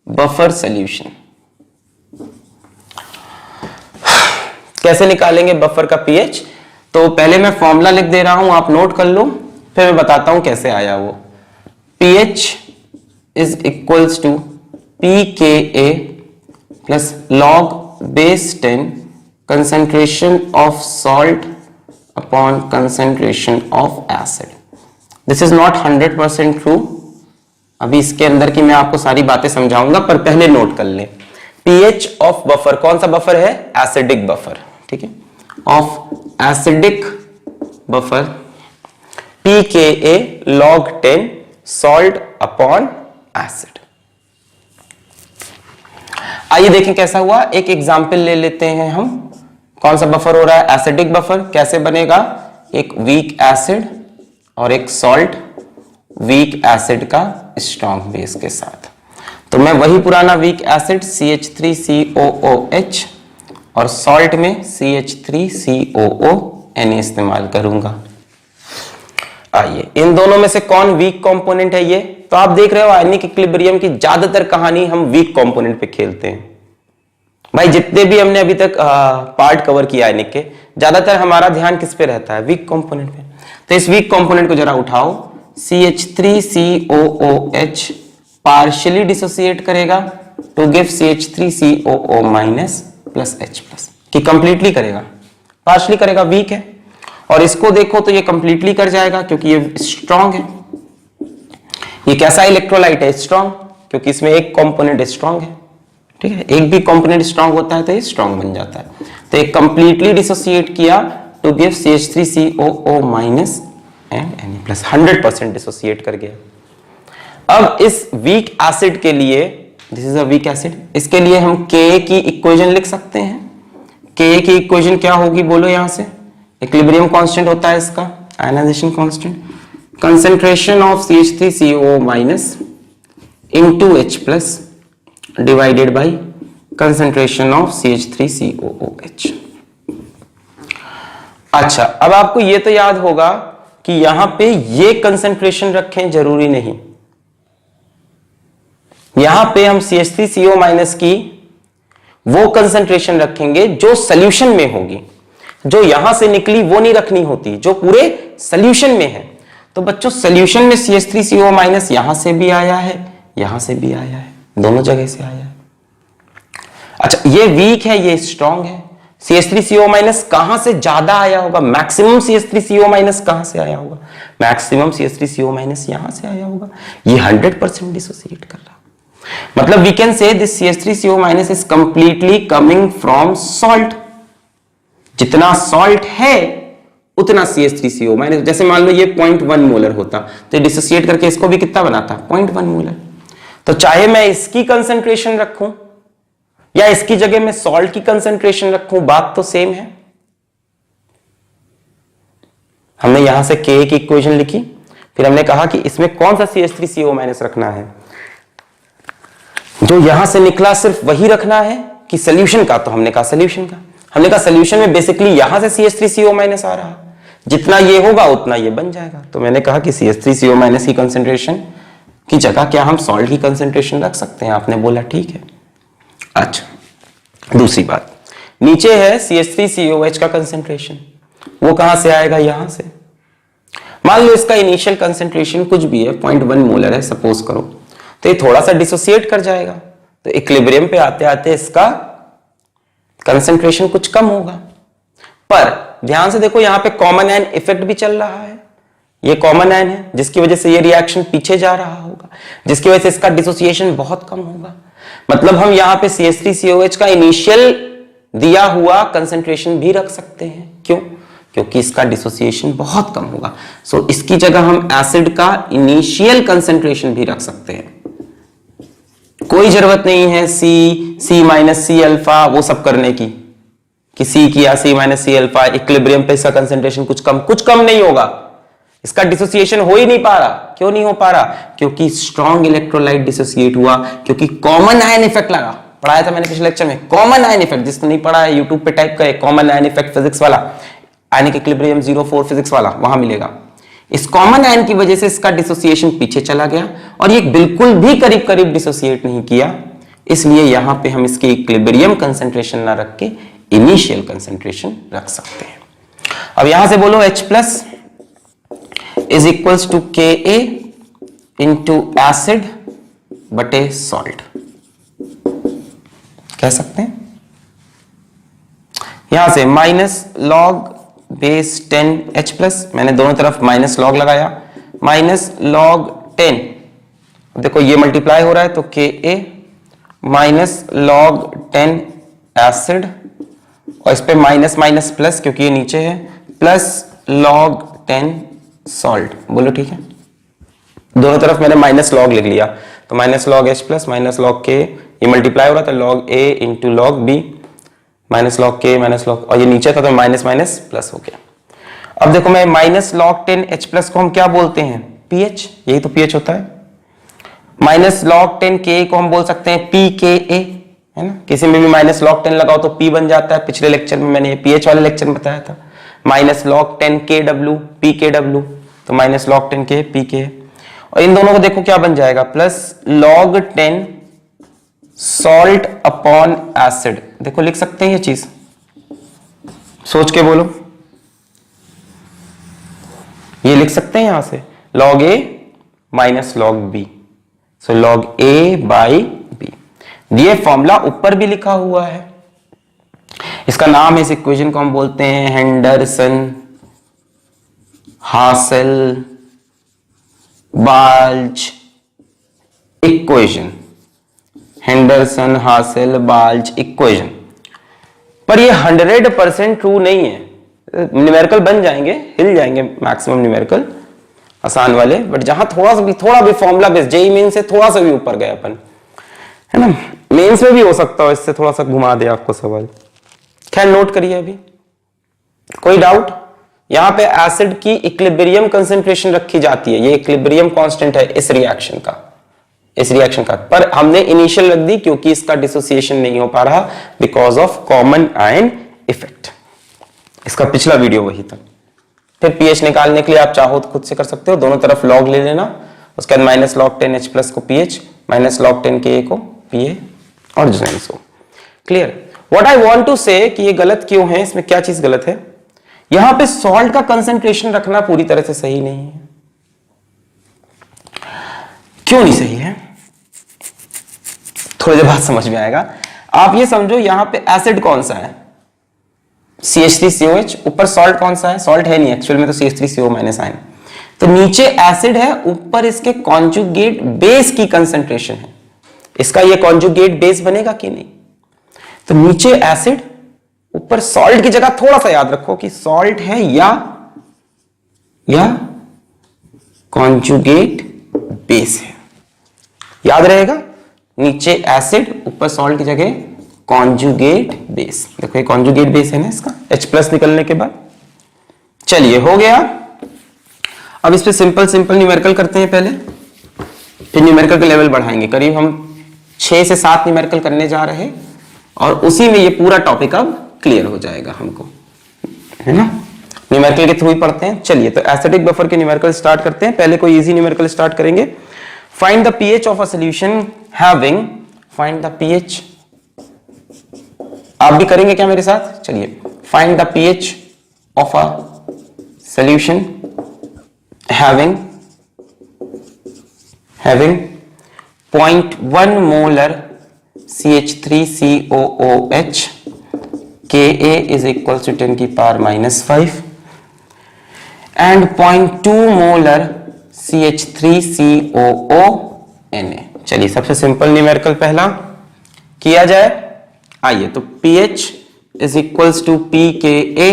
buffer solution कैसे निकालेंगे बफर का pH? तो पहले मैं फॉर्मूला लिख दे रहा हूं, आप नोट कर लो, फिर मैं बताता हूं कैसे आया वो। pH is equals to pKa plus log base 10 concentration of salt upon concentration of acid. This is not 100% true. अभी इसके अंदर की मैं आपको सारी बातें समझाऊंगा, पर पहले नोट कर लें। pH ऑफ बफर, कौन सा बफर है, एसिडिक बफर, ठीक है, of acidic buffer pKa log 10 salt upon acid। आइए देखें कैसा हुआ, एक एग्जाम्पल ले लेते हैं हम। कौन सा बफर हो रहा है, एसिडिक बफर। कैसे बनेगा, एक वीक एसिड और एक सॉल्ट, वीक एसिड का स्ट्रॉन्ग बेस के साथ। तो मैं वही पुराना वीक एसिड CH3COOH और सॉल्ट में CH3COO Na इस्तेमाल करूंगा। आइए, इन दोनों में से कौन वीक कंपोनेंट है ये? तो आप देख रहे हो आयनिक इक्विलिब्रियम की ज्यादातर कहानी हम वीक कंपोनेंट पे खेलते हैं। भाई जितने भी हमने अभी तक पार्ट कवर किया आयनिक के, ज्यादातर हमारा ध्यान किस पे रहता है, वीक कंपोनेंट पे। तो इस वीक कंपोनेंट को जरा उठाओ, CH3COOH पार्शियली डिसोसिएट करेगा to give CH3COO- plus H+, कि कंप्लीटली करेगा, पार्शियली करेगा, वीक है। और इसको देखो तो ये कंप्लीटली कर जाएगा क्योंकि ये स्ट्रॉन्ग है। ये कैसा इलेक्ट्रोलाइट है, स्ट्रॉन्ग, क्योंकि इसमें एक कंपोनेंट स्ट्रॉन्ग है। ठीक है, एक भी कंपोनेंट स्ट्रॉन्ग होता है तो ये स्ट्रॉन्ग बन जाता है। तो ये कंप्लीटली डिसोसिएट किया to give CH3COO- and Na+, 100% dissociate कर गया। अब इस वीक एसिड के लिए, this is a weak acid, इसके लिए हम Ka की इक्वेशन लिख सकते हैं। Ka की इक्वेशन क्या होगी बोलो, यहां से इक्विलिब्रियम कांस्टेंट होता है इसका, ionisation constant, concentration of CH3COO- into H+ divided by concentration of CH3COOH। अच्छा, अब आपको ये तो याद होगा कि यहां पे ये कंसंट्रेशन रखें जरूरी नहीं, यहां पे हम CH3CO- की वो कंसंट्रेशन रखेंगे जो सॉल्यूशन में होगी, जो यहां से निकली वो नहीं रखनी होती, जो पूरे सॉल्यूशन में है। तो बच्चों सॉल्यूशन में CH3CO- यहां से भी आया है, यहां से भी आया है, दोनों जगह से आया है। अच्छा, ये वीक है, ये स्ट्रॉन्ग है। CH3CO माइनस कहां से ज्यादा आया होगा, मैक्सिमम CH3CO माइनस कहां से आया होगा, मैक्सिमम CH3CO माइनस यहां से आया होगा। ये 100% डिसोसिएट कर रहा, मतलब we can say this CH3CO minus is completely coming from salt. जितना सॉल्ट है उतना CH3CO माइनस, जैसे मान लो ये 0.1 मोलर होता तो डिसोसिएट करके इसको भी कितना बनाता, 0.1 मोलर। तो चाहे मैं इसकी कंसंट्रेशन रखूं या इसकी जगह में सॉल्ट की कंसंट्रेशन रखूं, बात तो सेम है। हमने यहां से Ka की इक्वेशन लिखी, फिर हमने कहा कि इसमें कौन सा CH3CO माइनस रखना है, जो यहां से निकला सिर्फ वही रखना है कि सॉल्यूशन का, तो हमने कहा सॉल्यूशन का। हमने कहा सॉल्यूशन में बेसिकली यहां से CH3CO माइनस आ रहा, जितना ये होगा उतना ये बन जाएगा। तो मैंने कहा कि CH3CO माइनस की कंसंट्रेशन की जगह क्या हम सॉल्ट की कंसंट्रेशन रख सकते हैं, आपने बोला ठीक है। अच्छा, दूसरी बात, नीचे है CH3COH का कंसंट्रेशन, वो कहां से आएगा, यहां से। मान लो इसका इनिशियल कंसंट्रेशन कुछ भी है, 0.1 मोलर है सपोज करो, तो ये थोड़ा सा डिसोसिएट कर जाएगा, तो इक्विलिब्रियम पे आते आते इसका कंसंट्रेशन कुछ कम होगा। पर ध्यान से देखो, यहां पे कॉमन आयन इफेक्ट भी चल रहा है, ये कॉमन आयन है जिसकी वजह से ये रिएक्शन पीछे जा रहा होगा, जिसकी वजह से इसका डिसोसिएशन बहुत कम होगा। मतलब हम यहां पे CH3COH का इनिशियल दिया हुआ कंसंट्रेशन भी रख सकते हैं, क्यों, क्योंकि इसका डिसोसिएशन बहुत कम होगा। सो इसकी जगह हम एसिड का इनिशियल कंसंट्रेशन भी रख सकते हैं। कोई जरूरत नहीं है C माइनस C अल्फा वो सब करने की, कि C किया C minus C alpha, equilibrium पे इसका कंसंट्रेशन कुछ कम नहीं होगा, इसका डिसोसिएशन हो ही नहीं पा रहा। क्यों नहीं हो पा रहा, क्योंकि स्ट्रॉन्ग इलेक्ट्रोलाइट डिसोसिएट हुआ, क्योंकि कॉमन आयन इफेक्ट लगा। पढ़ाया था मैंने पिछले लेक्चर में, कॉमन आयन इफेक्ट, जिसने नहीं पढ़ा है यूट्यूब पे टाइप करे कॉमन आयन इफेक्ट फिजिक्स वाला, आयनिक इक्विलिब्रियम 04 फिजिक्स वाला, वहां मिलेगा। इस कॉमन आयन की वजह से इसका डिसोसिएशन पीछे चला गया और ये बिल्कुल भी करीब करीब डिसोसिएट नहीं किया, इसलिए यहां पे हम इसके इक्विलिब्रियम कंसंट्रेशन ना रख के इनिशियल कंसंट्रेशन रख सकते हैं। अब यहां से बोलो H plus is equals to Ka into acid बटे सॉल्ट, कह सकते हैं। यहां से minus log base 10 H plus, मैंने दोनों तरफ माइनस लॉग लगाया, माइनस लॉग 10, देखो ये मल्टीप्लाई हो रहा है तो Ka माइनस लॉग 10 एसिड, और इस पे माइनस माइनस प्लस क्योंकि ये नीचे है, प्लस लॉग 10 सॉल्ट। बोलो ठीक है, दोनों तरफ मैंने माइनस लॉग लिख लिया, तो minus log H plus minus log K, ये मल्टीप्लाई हो रहा था log A into log B, minus log K minus log, और ये नीचे था तो माइनस माइनस प्लस हो गया। अब देखो मैं माइनस लॉग 10 H प्लस को हम क्या बोलते हैं, pH, यही तो pH होता है। माइनस लॉग 10 Ka को हम बोल सकते हैं pKa, है ना, किसी में भी माइनस लॉग 10 लगाओ तो P बन जाता है। पिछले लेक्चर में मैंने pH वाले लेक्चर में बताया था, माइनस लॉग 10 Kw pKw, तो माइनस लॉग 10 K pK, और इन दोनों को देखो क्या बन जाएगा, plus log 10 salt upon acid. देखो लिख सकते हैं ये चीज, सोच के बोलो, ये लिख सकते हैं यहां से log A minus log B, so log A by B। ये फॉर्मूला ऊपर भी लिखा हुआ है, इसका नाम है, इस इक्वेशन को हम बोलते हैं हेंडरसन हासेल बाल्च इक्वेशन, हेंडरसन हासेल बाल्च इक्वेशन। पर ये 100% ट्रू नहीं है, न्यूमेरिकल बन जाएंगे, हिल जाएंगे मैक्सिमम न्यूमेरिकल आसान वाले, बट जहां थोड़ा भी फॉर्मूला बेस, जेई मेन से थोड़ा सा भी ऊपर गए अपन, है ना, मेंस में भी हो सकता है इससे थोड़ा सा घुमा दे आपको सवाल। खैर नोट करिए अभी, कोई डाउट। यहां पे एसिड की इक्विलिब्रियम कंसंट्रेशन रखी जाती है, ये इक्विलिब्रियम कांस्टेंट है इस रिएक्शन का, पर हमने इनिशियल रख दी क्योंकि इसका डिसोसिएशन नहीं हो पा रहा because of common ion effect. इसका पिछला वीडियो वही था। फिर pH निकालने के लिए आप चाहो तो खुद से कर सकते हो, दोनों तरफ लॉग ले लेना, उसके बाद माइनस लॉग 10 H प्लस को pH, माइनस लॉग 10 Ka को Pa, और जो सो clear. What I want to say कि ये गलत क्यों है, इसमें क्या चीज गलत है, यहां पे सॉल्ट का कंसंट्रेशन रखना पूरी तरह से सही नहीं है। क्यों नहीं सही है, थोड़ी देर बाद समझ में आएगा। आप ये समझो यहां पे एसिड कौन सा है, CH3COH, ऊपर सॉल्ट कौन सा है, सॉल्ट है नहीं एक्चुअल में तो CH3CO माइनस आयन। तो नीचे एसिड है, ऊपर इसके कॉन्जुगेट बेस की कंसंट्रेशन है, इसका ये कॉन्जुगेट बेस बनेगा कि नहीं। तो नीचे एसिड, ऊपर सॉल्ट की जगह थोड़ा सा याद रखो कि सॉल्ट है या कॉन्जुगेट बेस है, याद रहेगा। नीचे एसिड, ऊपर सॉल्ट की जगह कॉन्जुगेट बेस। देखो ये कॉन्जुगेट बेस है ना इसका, H+ निकलने के बाद। चलिए हो गया। अब इस पे सिंपल न्यूमेरिकल करते हैं पहले, फिर न्यूमेरिकल का लेवल बढ़ाएंगे। करीब हम 6 से 7 न्यूमेरिकल करने जा रहे हैं और उसी में ये पूरा टॉपिक अब क्लियर हो जाएगा हमको, है ना। न्यूमेरिकल के थ्रू ही पढ़ते हैं। चलिए तो एसिडिक बफर के न्यूमेरिकल स्टार्ट करते हैं। पहले कोई इजी न्यूमेरिकल स्टार्ट करेंगे। Find the pH of a solution having, find the pH, आप भी करेंगे क्या मेरे साथ। चलिए, find the pH of a solution having 0.1 molar CH3COOH, Ka is equals to 10 की पावर -5 and 0.2 molar CH3COONA। चलिए सबसे सिंपल न्यूमेरिकल पहला किया जाए। आइए, तो pH is equals to pKa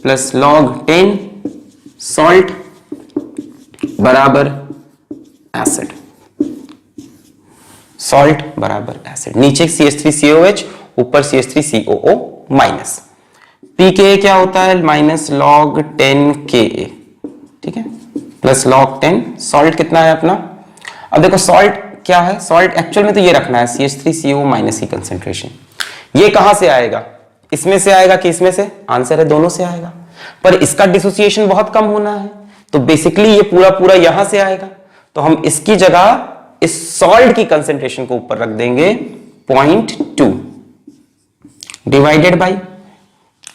plus log 10 salt बराबर एसिड, सॉल्ट बराबर एसिड। नीचे CH3COH, ऊपर CH3COO माइनस। pKa क्या होता है, माइनस log 10 Ka, ठीक है, प्लस log 10। सॉल्ट कितना है अपना, अब देखो सॉल्ट क्या है, सॉल्ट एक्चुअल में तो ये रखना है CH3CO माइनस की कंसेंट्रेशन। ये कहां से आएगा, इसमें से आएगा कि इसमें से, आंसर है दोनों से आएगा, पर इसका डिसोसिएशन बहुत कम होना है, तो बेसिकली ये पूरा यहां से आएगा। तो हम इसकी जगह इस सॉल्ट की कंसेंट्रेशन को ऊपर रख देंगे 0.2 डिवाइडेड बाय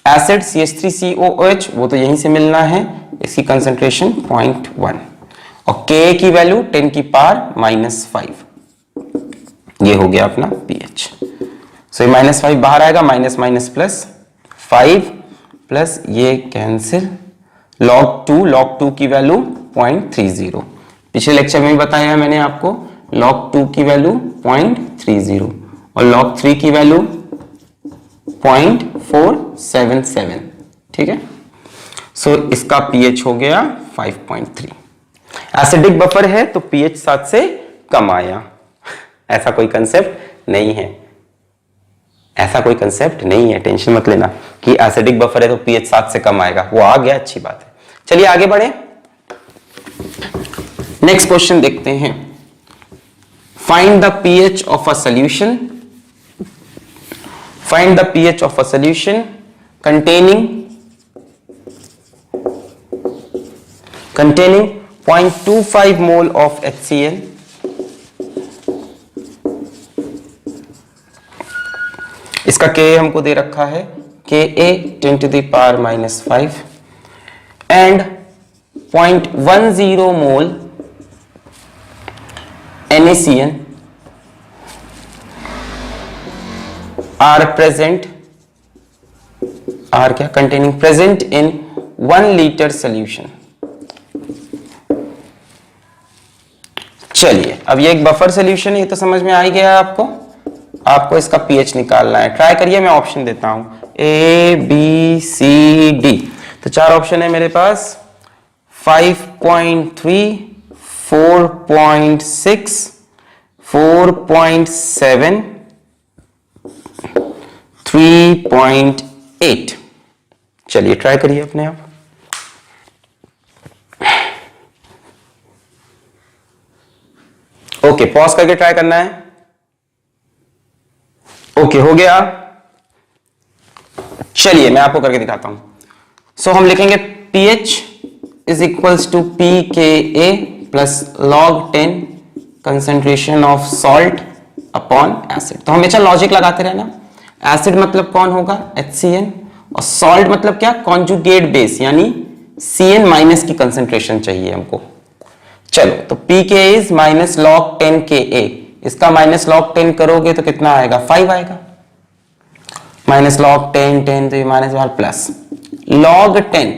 एसिड CH3COOH, वो तो यहीं से मिलना है, इसकी कंसेंट्रेशन 0.1 और Ka की वैल्यू 10 की पावर -5। ये हो गया अपना pH। सो ये -5 बाहर आएगा, माइनस माइनस प्लस 5 प्लस ये कैंसिल, log 2 की वैल्यू 0.30। पिछले लेक्चर में भी बताया है मैंने आपको, log 2 की वैल्यू 0.30 और log 3 की वैल्यू 0.477, ठीक है। सो इसका pH हो गया 5.3। एसिडिक बफर है तो pH 7 से कम आया, ऐसा कोई कंसेप्ट नहीं है, ऐसा कोई कंसेप्ट नहीं है, टेंशन मत लेना कि एसिडिक बफर है तो pH 7 से कम आएगा, वो आ गया, अच्छी बात है। चलिए आगे बढ़े, नेक्स्ट क्वेश्चन देखते हैं। Find the pH of a solution, find the pH of a solution containing 0.25 mole of HCl इसका Ka हमको दे रखा है, Ka 10 to the power -5 and 0.10 mole NaCN are present, are क्या, containing present in 1 liter solution। चलिए, अब ये एक बफर सॉल्यूशन है, ये तो समझ में आ ही गया आपको। आपको इसका pH निकालना है, ट्राई करिए, मैं ऑप्शन देता हूं A B C D। तो 4 ऑप्शन है मेरे पास, 5.3, 4.6, 4.7, 3.8। चलिए ट्राई करिए अपने आप। ओके, पॉज करके ट्राई करना है। ओके, हो गया। चलिए मैं आपको करके दिखाता हूं। सो हम लिखेंगे pH is equals to pKa plus log 10 concentration of salt upon acid. तो हमेशा लॉजिक लगाते रहना, एसिड मतलब कौन होगा, HCN, और सॉल्ट मतलब क्या, कॉन्जुगेट बेस, यानी CN माइनस की कंसेंट्रेशन चाहिए हमको। चलो, तो pK is minus log 10 Ka, इसका माइनस log 10 करोगे तो कितना आएगा, 5 आएगा। माइनस लॉग 10 10 तो ये माइनस बाहर प्लस लॉग 10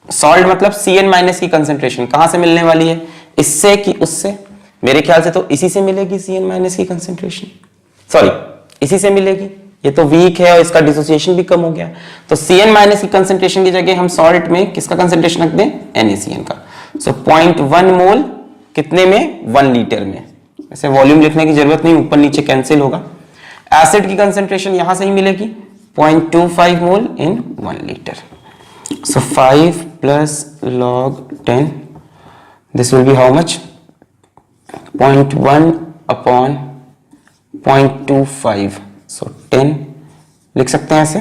सॉल्ट मतलब Cn माइनस की कंसेंट्रेशन कहां से मिलने वाली है, इससे कि उससे? मेरे ख्याल से तो इसी से मिलेगी Cn माइनस की कंसेंट्रेशन, सॉरी इसी से मिलेगी, ये तो वीक है और इसका डिसोसिएशन भी कम हो गया। तो Cn माइनस की कंसेंट्रेशन की जगह हम सॉल्ट में किसका कंसेंट्रेशन रख दें, NaCN का। सो 0.1 मोल कितने में, 1 लीटर में। ऐसे वॉल्यूम लिखने की जरूरत नहीं, ऊपर नीचे कैंसिल होगा। एसिड की कंसेंट्रेशन यहां से ही मिलेगी 0.25 मोल इन 1 litre. So 5 plus log 10 this will be how much, 0.1 upon 0.25, सो 10 लिख सकते हैं ऐसे,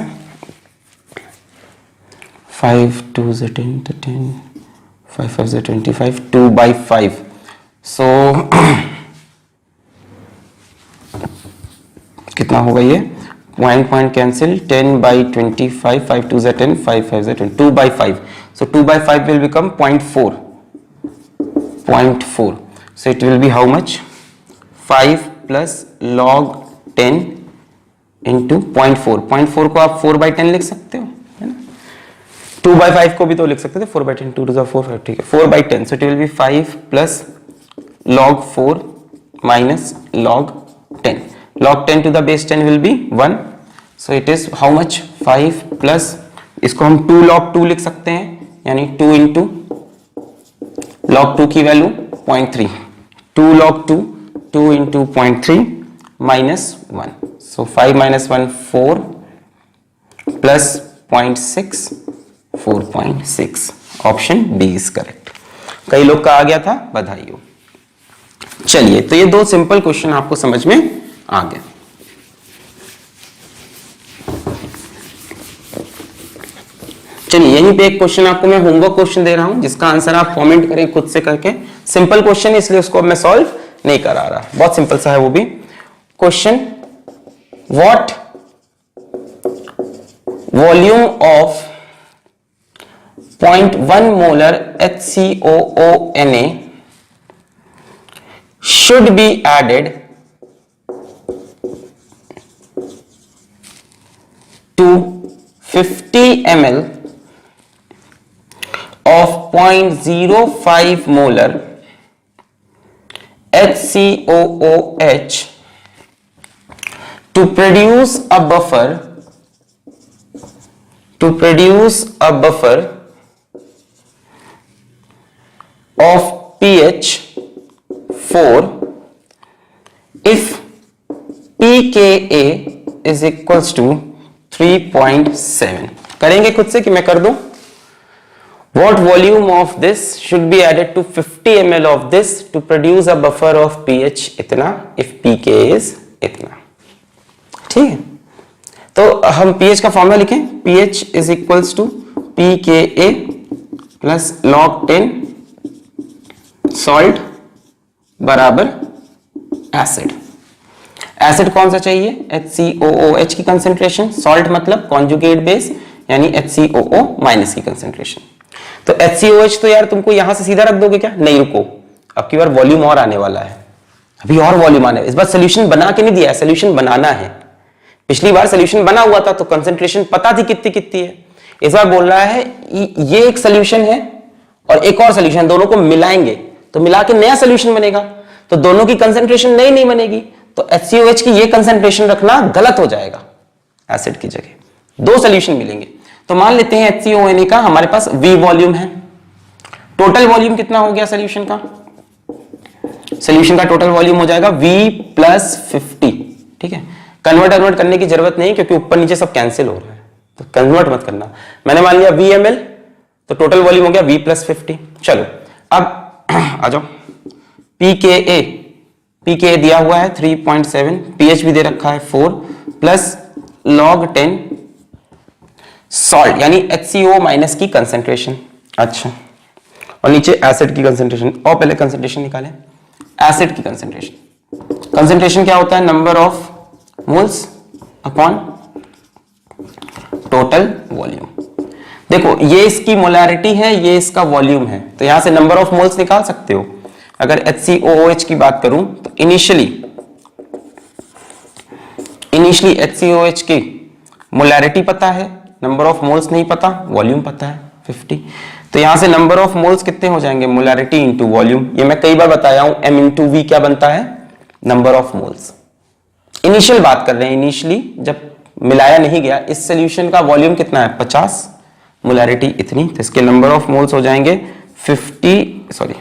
5 2 से 10 तो 10, 5 5 से 25, 2/5, सो कितना होगा ये, पॉइंट कैंसिल, 10/25, 5 2 से 10, 5 5 से 20, 2/5, so 2/5 will become 0.4, so it will be how much, 5 plus log 10 into 0.4 को आप 4/10 लिख सकते हो, है ना। 2/5 को भी तो लिख सकते थे 4/10, 2 to the 4 5, ठीक है, 4/10, so it will be 5 plus log 4 minus log 10, log 10 to the base 10 will be 1, so it is how much, 5 plus, इसको हम 2 log 2 लिख सकते हैं, यानी 2 into log 2 की value 0.3, 2 log 2, 2 into 0.3 minus 1, so 5 minus 1 4 plus 0.6 4.6, option B is correct. कई लोग का आ गया था, बधाई हो। चलिए, तो ये 2 सिंपल क्वेश्चन आपको समझ में आ गया। चलिए, यहीं पे एक क्वेश्चन आपको मैं होमवर्क क्वेश्चन दे रहा हूं, जिसका आंसर आप कमेंट करें खुद से करके। सिंपल क्वेश्चन है इसलिए उसको अब मैं सॉल्व नहीं करा रहा, बहुत सिंपल सा है वो भी। Question, what volume of 0.1 molar HCOONA should be added to 50 ml of 0.05 molar HCOOH to produce a buffer of pH 4 if pKa is equals to 3.7। करेंगे खुद से कि मैं कर दूं? What volume of this should be added to 50 ml of this to produce a buffer of pH इतना if pKa is इतना, ठीक है। तो हम pH का फॉर्मूला लिखें, pH is equals to pKa plus log 10 salt बराबर एसिड। एसिड कौन सा चाहिए, HCOOH की कंसेंट्रेशन, सॉल्ट मतलब कॉन्जुगेट बेस यानी HCOO माइनस की कंसेंट्रेशन। तो HCOH तो यार तुमको यहां से सीधा रख दोगे क्या, नहीं रुको, अब की बार वॉल्यूम और आने वाला है, अभी और वॉल्यूम आने, इस बार सोल्यूशन बना के नहीं दिया है, सोल्यूशन बनाना है। पिछली बार सोल्यूशन बना हुआ था तो कंसेंट्रेशन पता थी कितनी कितनी है, इस बार बोल रहा है ये एक सोल्यूशन है और एक और सोल्यूशन, दोनों को मिलाएंगे तो मिला के नया सोल्यूशन बनेगा, तो दोनों की कंसेंट्रेशन नई नहीं बनेगी, तो HCOH की ये कंसेंट्रेशन रखना गलत हो जाएगा, एसिड की जगह 2 सोल्यूशन मिलेंगे। तो मान लेते हैं HCONA का हमारे पास V वॉल्यूम है, टोटल वॉल्यूम कितना हो गया सोल्यूशन का, सोल्यूशन का टोटल वॉल्यूम हो जाएगा V प्लस 50, ठीक है। कन्वर्ट करने की जरूरत नहीं क्योंकि ऊपर नीचे सब कैंसिल हो रहा है, तो कन्वर्ट मत करना। मैंने मान लिया VmL, तो टोटल वॉल्यूम हो गया V प्लस 50। चलो अब आ जाओ, pKa दिया हुआ है 3.7, pH भी दे रखा है 4 प्लस log 10 सॉल्ट यानी HCO माइनस की कंसेंट्रेशन। अच्छा, और नीचे एसिड की कंसेंट्रेशन, और पहले कंसेंट्रेशन निकालें, एसिड की कंसेंट्रेशन क्या होता है, number of moles upon total volume. देखो ये इसकी मोलैरिटी है, ये इसका वॉल्यूम है, तो यहां से नंबर ऑफ मोल्स निकाल सकते हो। अगर HCOOH की बात करूं तो इनिशियली HCOH की मोलैरिटी पता है, नंबर ऑफ मोल्स नहीं पता, वॉल्यूम पता है 50। तो यहां से नंबर ऑफ मोल्स कितने हो जाएंगे, मोलैरिटी इंटू वॉल्यूम। ये मैं कई बार बताया हूं, m इंटू वी क्या बनता है, नंबर ऑफ मोल्स। इनिशियल बात कर रहे हैं, इनिशियली जब मिलाया नहीं गया, इस सोल्यूशन का वॉल्यूम कितना है 50, मोलैरिटी इतनी, तो इसके नंबर ऑफ मोल्स हो जाएंगे 50, सॉरी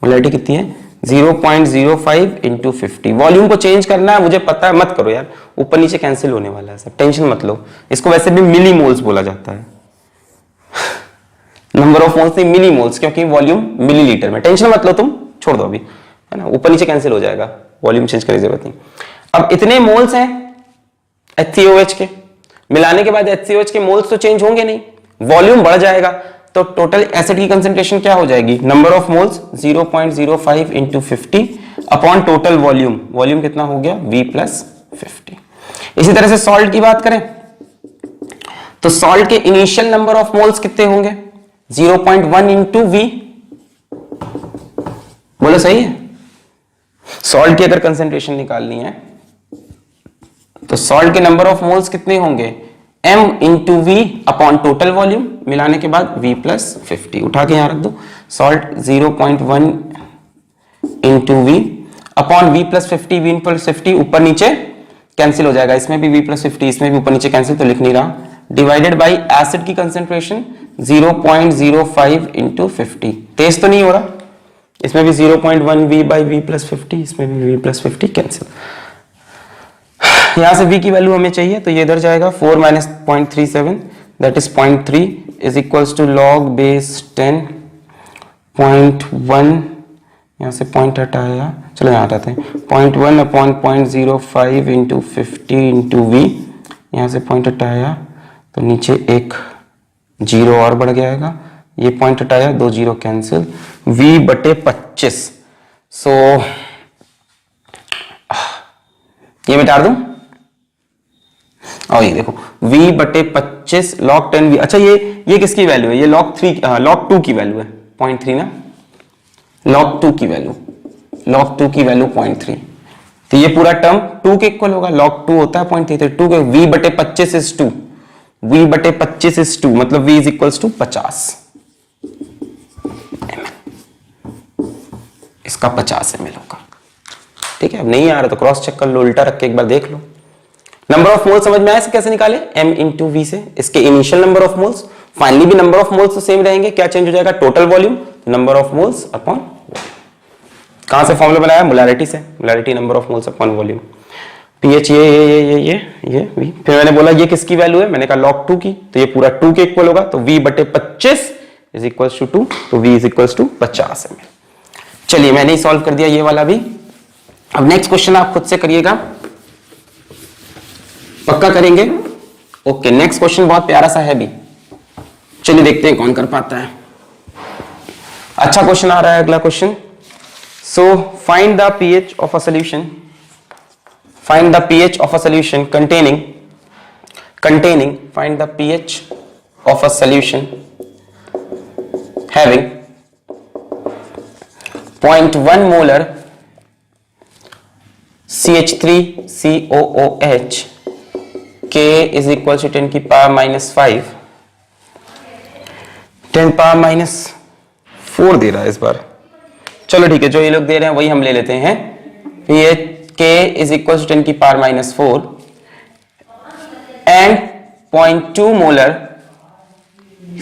मोलैरिटी कितनी है 0.05 इंटू 50। वॉल्यूम को चेंज करना है मुझे पता है, मत करो यार, ऊपर नीचे कैंसिल होने वाला है सब, टेंशन मत लो। इसको वैसे भी मिली मोल्स बोला जाता है, नंबर ऑफ मोल्स नहीं मिली मोल्स, क्योंकि वॉल्यूम मिलीलीटर में। टेंशन मत लो तुम, छोड़ दो अभी, है ना, ऊपर नीचे कैंसिल हो जाएगा, वॉल्यूम चेंज करने की जरूरत नहीं। अब इतने मोल्स हैं HCOH के, मिलाने के बाद HCOH के मोल्स तो चेंज होंगे नहीं, वॉल्यूम बढ़ जाएगा, तो टोटल एसिड की कंसंट्रेशन क्या हो जाएगी, number of moles 0.05 into 50 upon total volume, volume कितना हो गया V प्लस 50। इसी तरह से सॉल्ट की बात करें तो सॉल्ट के इनिशियल नंबर ऑफ मोल्स कितने होंगे 0.1 इंटू V, बोलो सही है। सॉल्ट की अगर कंसंट्रेशन निकालनी है तो सॉल्ट के नंबर ऑफ मोल्स कितने होंगे m into V upon total volume, मिलाने के बाद V प्लस 50, उठा के यहां रख दो, salt 0.1 into V upon V plus 50, V plus 50 ऊपर नीचे कैंसिल हो जाएगा, इसमें भी V प्लस 50, इसमें भी ऊपर नीचे कैंसिल, तो लिख नहीं रहा, डिवाइडेड बाई एसिड की कंसंट्रेशन 0.05 इंटू 50, तेज तो नहीं हो रहा, इसमें भी 0.1 V बाई V प्लस 50, इसमें भी V प्लस 50 कैंसिल। यहां से V की वैल्यू हमें चाहिए, तो ये इधर जाएगा 4 minus 0.37 that is 0.3 is equals to log base 10 0.1, यहां से पॉइंट हटाया, चलो यहां हटाते हैं, 0.1 अपॉन 0.05 इंटू 50 इंटू वी, यहां से पॉइंट हटाया तो नीचे एक जीरो और बढ़ जाएगा, ये पॉइंट हटाया, दो जीरो कैंसिल, V बटे 25, सो ये मिटा दूं, और ये देखो V बटे 25 log 10V, अच्छा ये किसकी वैल्यू है, ये log 2 की वैल्यू है 0.3 ना, log 2 की वैल्यू 0.3, तो ये पूरा टर्म 2 के इक्वल होगा, log 2 होता है 0.3, 2 के V बटे 25 इज 2, V बटे 25 इज 2, मतलब V इज इक्वल्स टू 50, इसका 50 ml होगा, ठीक है। अब नहीं आ रहा तो क्रॉस चेक कर लो, उल्टा रख के एक बार देख लो। नंबर ऑफ मोल्स समझ में आया, कैसे निकाले, m इंटू वी से, इसके initial number of moles, finally भी नंबर ऑफ मोल्स तो सेम रहेंगे, क्या चेंज हो जाएगा, total volume, number of moles upon volume. कहां से फॉर्मूला बनाया, मोलैरिटी से, molarity number of moles upon volume, pH ये वी, फिर मैंने बोला ये किसकी वैल्यू है, मैंने कहा log 2 की, तो ये पूरा 2 के इक्वल होगा, तो V बटे 25 इज इक्वल्स टू 2, तो V is equals to 50 ml। चलिए मैंने ही सॉल्व कर दिया ये वाला भी। अब नेक्स्ट क्वेश्चन आप खुद से करिएगा, पक्का करेंगे, ओके। नेक्स्ट क्वेश्चन बहुत प्यारा सा है भी, चलिए देखते हैं कौन कर पाता है। अच्छा क्वेश्चन आ रहा है अगला question, so find the pH of a solution, find the pH of a solution containing find the pH of a solution having 0.1 molar CH3COOH, K is equals to 10 की पावर माइनस 5, 10 पावर माइनस 4 दे रहा है इस बार, चलो ठीक है, जो ये लोग दे रहे हैं वही हम ले लेते हैं, pH K is equals to 10 की power minus 4 and 0.2 molar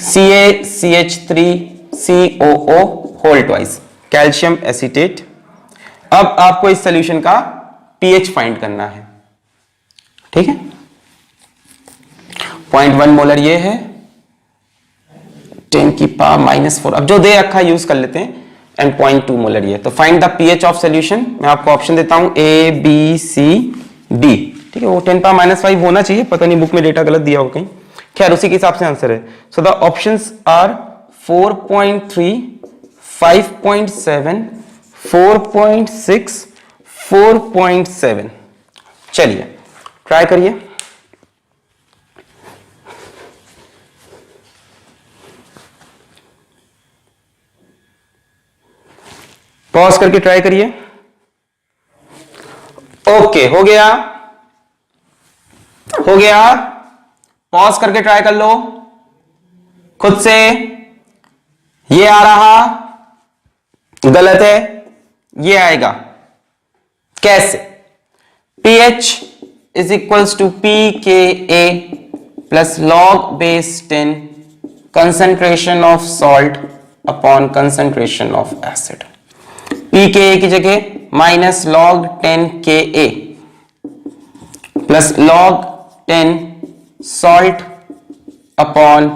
CaCH3COO whole twice calcium acetate. अब आपको इस सॉल्यूशन का पीएच फाइंड करना है, ठीक है। 0.1 मोलर ये है, 10 की पावर माइनस 4, अब जो दे रखा यूज कर लेते हैं, एंड 0.2 मोलर ये, तो find the pH of solution, मैं आपको ऑप्शन देता हूं A B C D, ठीक है, वो 10 पावर माइनस 5 होना चाहिए, पता नहीं बुक में डेटा गलत दिया हो कहीं, खैर उसी के हिसाब से आंसर है। So the options are 4.3, 5.7, 4.6, 4.7। चलिए ट्राई करिए, पॉज करके ट्राई करिए, ओके हो गया, पॉज करके ट्राई कर लो खुद से। ये आ रहा, गलत है, ये आएगा कैसे? pH is equals to pKa plus log base 10 concentration of salt upon concentration of acid. pKa की जगह minus log 10 Ka plus log 10 salt upon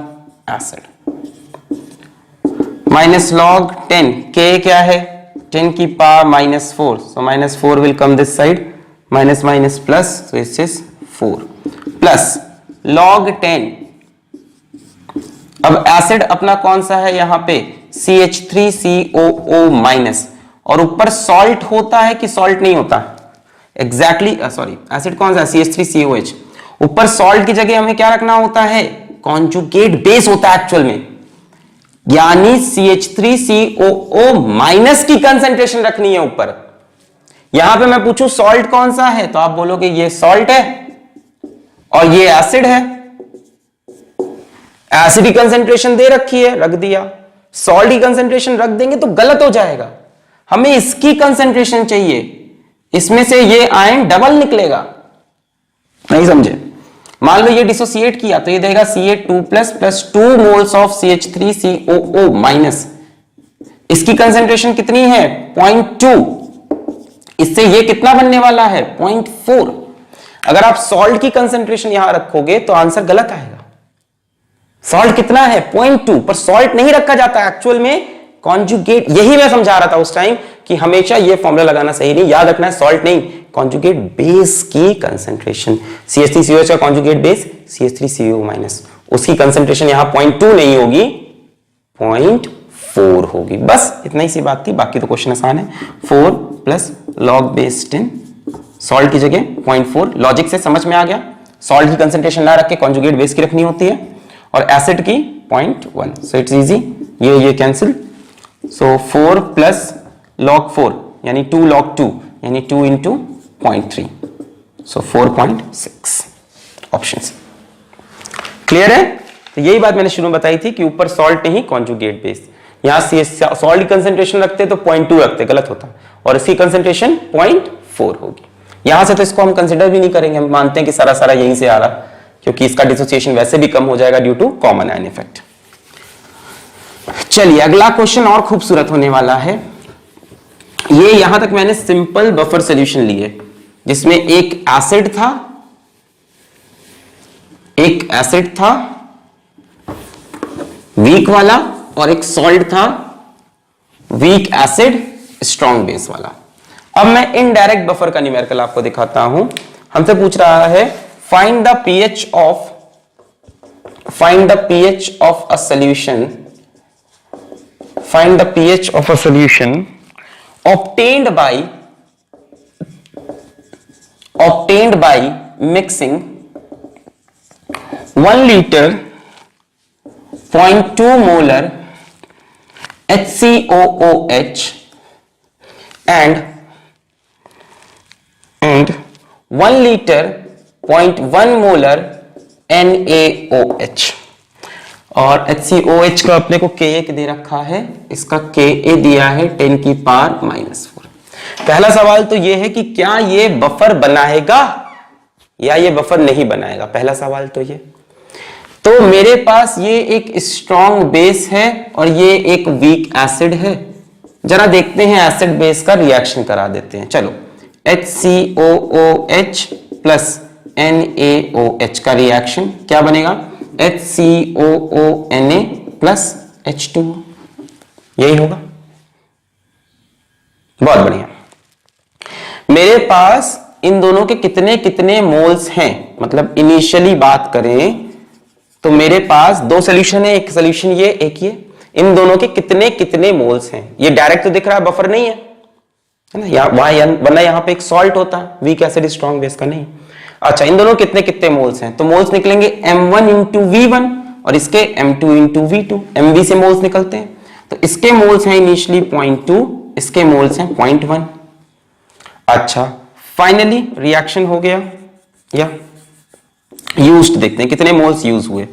acid minus log 10 K क्या है? 10 की power -4, so -4 will come this side, minus minus plus, so it is 4 plus log 10। अब एसिड अपना कौन सा है यहां पे? CH3COO माइनस, और ऊपर सॉल्ट होता है कि सॉल्ट नहीं होता? एग्जैक्टली सॉरी, एसिड कौन सा है? CH3COH। ऊपर सॉल्ट की जगह हमें क्या रखना होता है? कॉन्जुगेट बेस होता है एक्चुअल में, यानी CH3COO माइनस की कंसेंट्रेशन रखनी है ऊपर। यहां पे मैं पूछूं सॉल्ट कौन सा है, तो आप बोलोगे ये सॉल्ट है और ये एसिड है। एसिड की कंसेंट्रेशन दे रखी है, रख दिया। सॉल्ट की कंसेंट्रेशन रख देंगे तो गलत हो जाएगा। हमें इसकी कंसेंट्रेशन चाहिए, इसमें से ये आयन डबल निकलेगा। नहीं समझे? मान लो ये डिसोसिएट किया तो ये देगा Ca2 plus 2 moles of CH3COO minus. इसकी कंसेंट्रेशन कितनी है? 0.2। इससे ये कितना बनने वाला है? 0.4। अगर आप सॉल्ट की कंसेंट्रेशन यहां रखोगे तो आंसर गलत आएगा। सॉल्ट कितना है? 0.2, पर सॉल्ट नहीं रखा जाता एक्चुअल में, कॉन्जुगेट। यही मैं समझा रहा था उस टाइम कि हमेशा ये फॉर्मूला लगाना सही नहीं, याद रखना है सॉल्ट नहीं, कॉन्जुगेट बेस की कंसेंट्रेशन। CH3COH का कॉन्जुगेट बेस CH3COO माइनस, उसकी कंसेंट्रेशन यहां 0.2 नहीं होगी, 0.4 होगी। बस इतना ही सी बात थी, बाकी तो क्वेश्चन आसान है। 4 प्लस लॉग बेस 10, सॉल्ट की जगह 0.4। लॉजिक से समझ में आ गया, सॉल्ट की कंसेंट्रेशन ना रख के कॉन्जुगेट बेस की रखनी होती है, और एसिड की 0.1। सो इट्स इजी, ये कैंसिल। सो 4 प्लस log 4 यानी 2 log 2 यानी 2 into 0.3, so 4.6 ऑप्शन। क्लियर है? तो यही बात मैंने शुरू में बताई थी कि ऊपर सॉल्ट नहीं, कॉन्जुगेट बेस। यहां सॉल्ट की कंसेंट्रेशन रखते तो 0.2 रखते, गलत होता, और इसकी कंसेंट्रेशन 0.4 होगी। यहां से तो इसको हम कंसिडर भी नहीं करेंगे, हम मानते हैं कि सारा यहीं से आ रहा, क्योंकि इसका डिसोसिएशन वैसे भी कम हो जाएगा due to common ion effect. चलिए अगला क्वेश्चन और खूबसूरत होने वाला है। ये यहां तक मैंने सिंपल बफर सॉल्यूशन लिए, जिसमें एक एसिड था वीक वाला, और एक सॉल्ट था वीक एसिड स्ट्रॉन्ग बेस वाला। अब मैं इनडायरेक्ट बफर का न्यूमेरिकल आपको दिखाता हूं। हमसे पूछ रहा है find the pH of a solution, find the pH of a solution obtained by mixing 1 liter 0.2 molar HCOOH and 1 liter 0.1 molar NaOH। और HCOH का अपने को Ka दे रखा है, इसका Ka दिया है 10 की पावर -4। पहला सवाल तो ये है कि क्या ये बफर बनाएगा या ये बफर नहीं बनाएगा, पहला सवाल तो ये। तो मेरे पास ये एक स्ट्रॉन्ग बेस है और ये एक वीक एसिड है। जरा देखते हैं एसिड बेस का रिएक्शन करा देते हैं। चलो HCOOH प्लस NaOH का रिएक्शन क्या बनेगा? HCOONA प्लस H2, यही होगा। बहुत बढ़िया। मेरे पास इन दोनों के कितने कितने मोल्स हैं, मतलब इनिशियली बात करें तो मेरे पास 2 सोल्यूशन है, एक सोल्यूशन ये, एक ये। इन दोनों के कितने कितने मोल्स हैं? ये डायरेक्ट तो दिख रहा है, बफर नहीं है ना, वरना यहां पे एक सॉल्ट होता है, वीक एसिड स्ट्रॉन्ग बेस का नहीं। अच्छा, इन दोनों कितने कितने मोल्स हैं? तो मोल्स निकलेंगे M1 इंटू V1 और इसके M2 इंटू V2। MV से मोल्स निकलते हैं, तो इसके मोल्स हैं इनिशियली 0.2, इसके मोल्स हैं 0.1। अच्छा, फाइनली रिएक्शन हो गया, या यूज्ड देखते हैं कितने मोल्स यूज हुए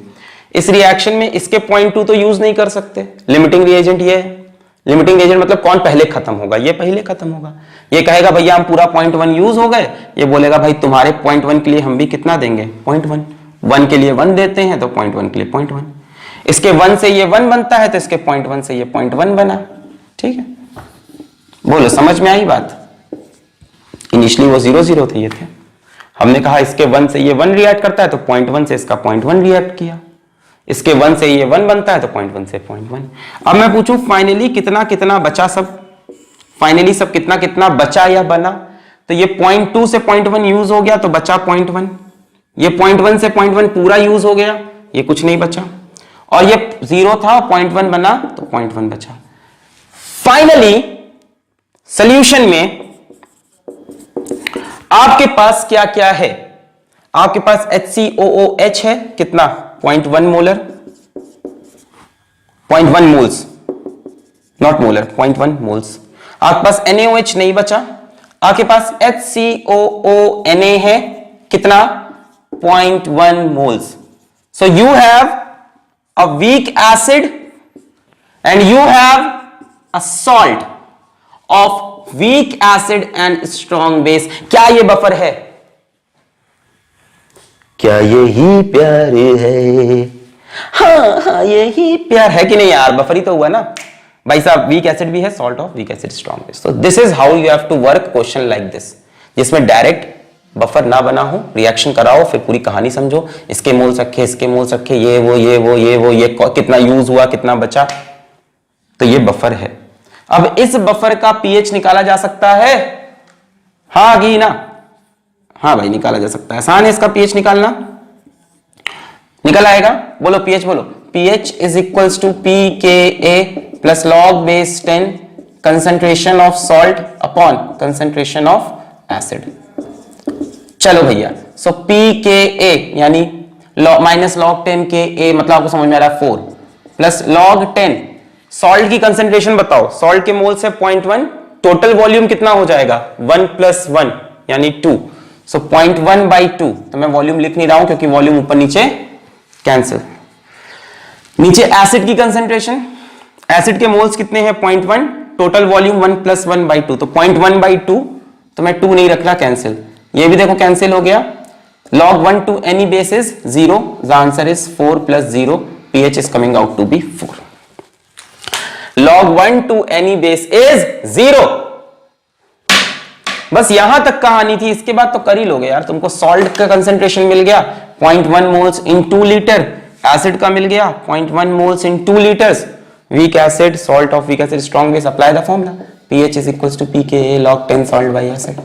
इस रिएक्शन में। इसके 0.2 तो यूज नहीं कर सकते, लिमिटिंग रिएजेंट ये है। लिमिटिंग एजेंट मतलब कौन पहले खत्म होगा, ये पहले खत्म होगा। ये कहेगा भैया हम पूरा 0.1 यूज हो गए, ये बोलेगा भाई तुम्हारे 0.1 के लिए हम भी कितना देंगे 0.1, 1 के लिए 1 देते हैं तो 0.1 के लिए 0.1। इसके 1 से ये 1 बनता है तो इसके 0.1 से ये 0.1 बना। ठीक है, बोलो समझ में आई बात। इनिशियली वो 0 0 थे, ये थे। हमने कहा इसके 1 से ये 1 रिएक्ट करता है तो 0.1 से इसका 0.1 रिएक्ट किया। इसके 1 से ये 1 बनता है तो 0.1 से 0.1। अब मैं पूछूं फाइनली कितना कितना बचा, सब फाइनली सब कितना कितना बचा या बना। तो ये 0.2 से 0.1 यूज हो गया तो बचा 0.1। ये 0.1 से 0.1 पूरा यूज हो गया, ये कुछ नहीं बचा। और ये 0 था 0.1 बना तो 0.1 बचा। फाइनली सॉल्यूशन में आपके पास क्या क्या है, आपके पास HCOOH है कितना 0.1 molar, 0.1 moles, not molar, 0.1 moles. आपके पास NaOH नहीं बचा, आपके पास HCOONA है कितना 0.1 moles. So you have a weak acid and you have a salt of weak acid and strong base. क्या ये बफर है? क्या यही प्यार है? हाँ यही प्यार है कि नहीं यार, बफर ही तो हुआ ना भाई साहब। वीक एसिड भी है, salt of weak acid, strong base. तो this is how you have to work question like this, जिसमें डायरेक्ट बफर ना बना हो, रिएक्शन कराओ, फिर पूरी कहानी समझो, इसके मोल्स रखे, इसके मोल्स रखे, ये वो ये वो ये वो ये कितना यूज हुआ कितना बचा, तो ये बफर है। अब इस बफर का पीएच निकाला जा सकता है, हाँ कि ना? हाँ भाई निकाला जा सकता है, आसान है इसका पीएच निकालना। निकल आएगा, बोलो पीएच बोलो। PH is equals to pKa plus log base 10 concentration of salt upon concentration of acid. चलो भैया, सो pKa यानी माइनस लॉग 10 Ka, मतलब आपको समझ में आ रहा है 4 प्लस लॉग 10 सॉल्ट की कंसंट्रेशन बताओ। सॉल्ट के मोल्स है 0.1, टोटल वॉल्यूम कितना हो जाएगा 1 प्लस 1 यानी 2। सो 0.1 बाई 2, तो मैं वॉल्यूम लिख नहीं रहा हूं क्योंकि वॉल्यूम ऊपर नीचे कैंसिल। नीचे एसिड की कंसंट्रेशन, एसिड के मोल्स कितने हैं 0.1, टोटल वॉल्यूम 1 प्लस 1 बाई 2, तो 0.1 बाई 2, तो मैं 2 नहीं रख रहा, कैंसिल। ये भी देखो कैंसिल हो गया। log 1 to any base is 0, the answer is 4 plus 0, pH is coming out to be 4. log 1 to any base is 0। बस यहां तक कहानी थी, इसके बाद तो कर ही लोगे यार। तुमको सॉल्ट का कंसंट्रेशन मिल गया 0.1 मोल्स इन 2 लीटर, एसिड का मिल गया 0.1 moles in 2 litres, weak acid, salt of weak acid, strong base. Apply the formula, pH is equals to pKa log 10 salt by acid।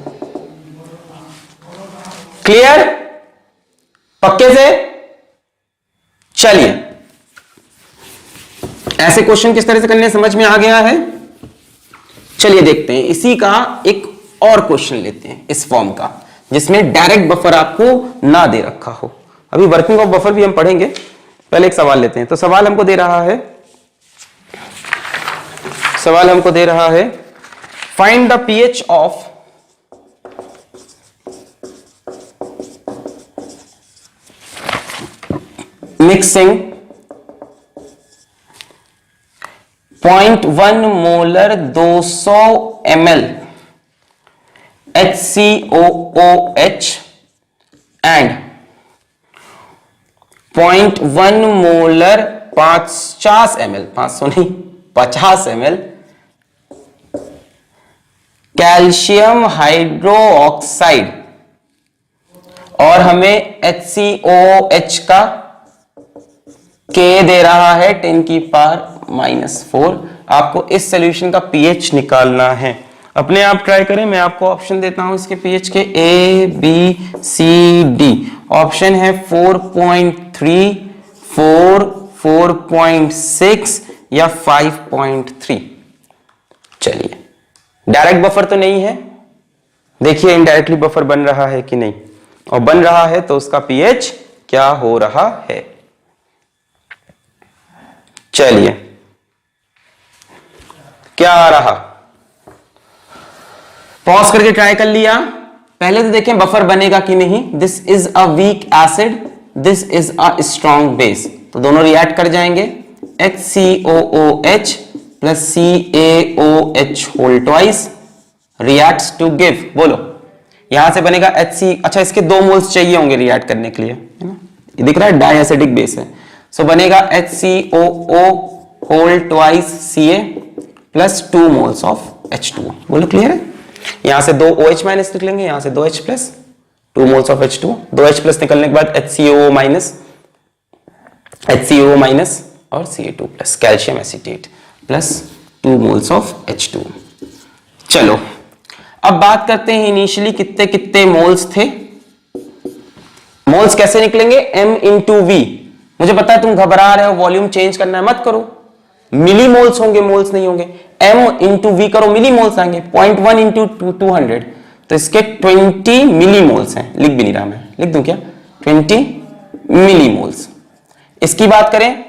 Clear? पक्के से? चलिए, ऐसे क्वेश्चन किस तरह से करने समझ में आ गया है। चलिए देखते हैं, इसी का एक और क्वेश्चन लेते हैं इस फॉर्म का, जिसमें डायरेक्ट बफर आपको ना दे रखा हो। अभी वर्किंग ऑफ बफर भी हम पढ़ेंगे, पहले एक सवाल लेते हैं। तो सवाल हमको दे रहा है find the pH of mixing 0.1 molar 200 ml HCOOH and 0.1 molar 50 ml, 500 नहीं 50 ml कैल्शियम हाइड्रोक्साइड, और हमें HCOOH का K दे रहा है 10⁻⁻⁴। आपको इस सॉल्यूशन का पीएच निकालना है। अपने आप ट्राई करें, मैं आपको ऑप्शन देता हूं इसके पीएच के A B C D। Option है 4.3, 4, 4.6 या 5.3। चलिए, डायरेक्ट बफर तो नहीं है, देखिए इनडायरेक्टली बफर बन रहा है कि नहीं, और बन रहा है तो उसका पीएच क्या हो रहा है। चलिए, क्या आ रहा, पॉज करके ट्राई कर लिया। पहले तो देखें बफर बनेगा कि नहीं। This is a weak acid this is a strong base, तो दोनों रिएक्ट कर जाएंगे, HCOOH plus CaOH whole twice reacts to give, बोलो यहां से बनेगा HC, अच्छा इसके 2 मोल्स चाहिए होंगे रिएक्ट करने के लिए, है ना, ये दिख रहा है डाई एसिडिक बेस है, सो बनेगा HCOO whole twice Ca plus 2 moles of H2O, बोलो क्लियर है। यहां से 2 OH माइनस निकलेंगे, यहां से 2H plus 2 moles of H2O, 2H plus निकलने के बाद HCOO माइनस और Ca2 plus calcium acetate plus 2 moles of H2O। चलो अब बात करते हैं इनिशियली कितने कितने मोल्स थे। मोल्स कैसे निकलेंगे, M इंटू वी, मुझे पता है तुम घबरा रहे हो, वॉल्यूम चेंज करना है, मत करो, मिली मोल्स होंगे, मोल्स नहीं होंगे, M इंटू वी करो, मिली मोल्स आएंगे, 0.1 इंटू 200, तो इसके 20 मिली मोल्स हैं, लिख भी नहीं रहा मैं, लिख दूं क्या, 20 मिली मोल्स। इसकी बात करें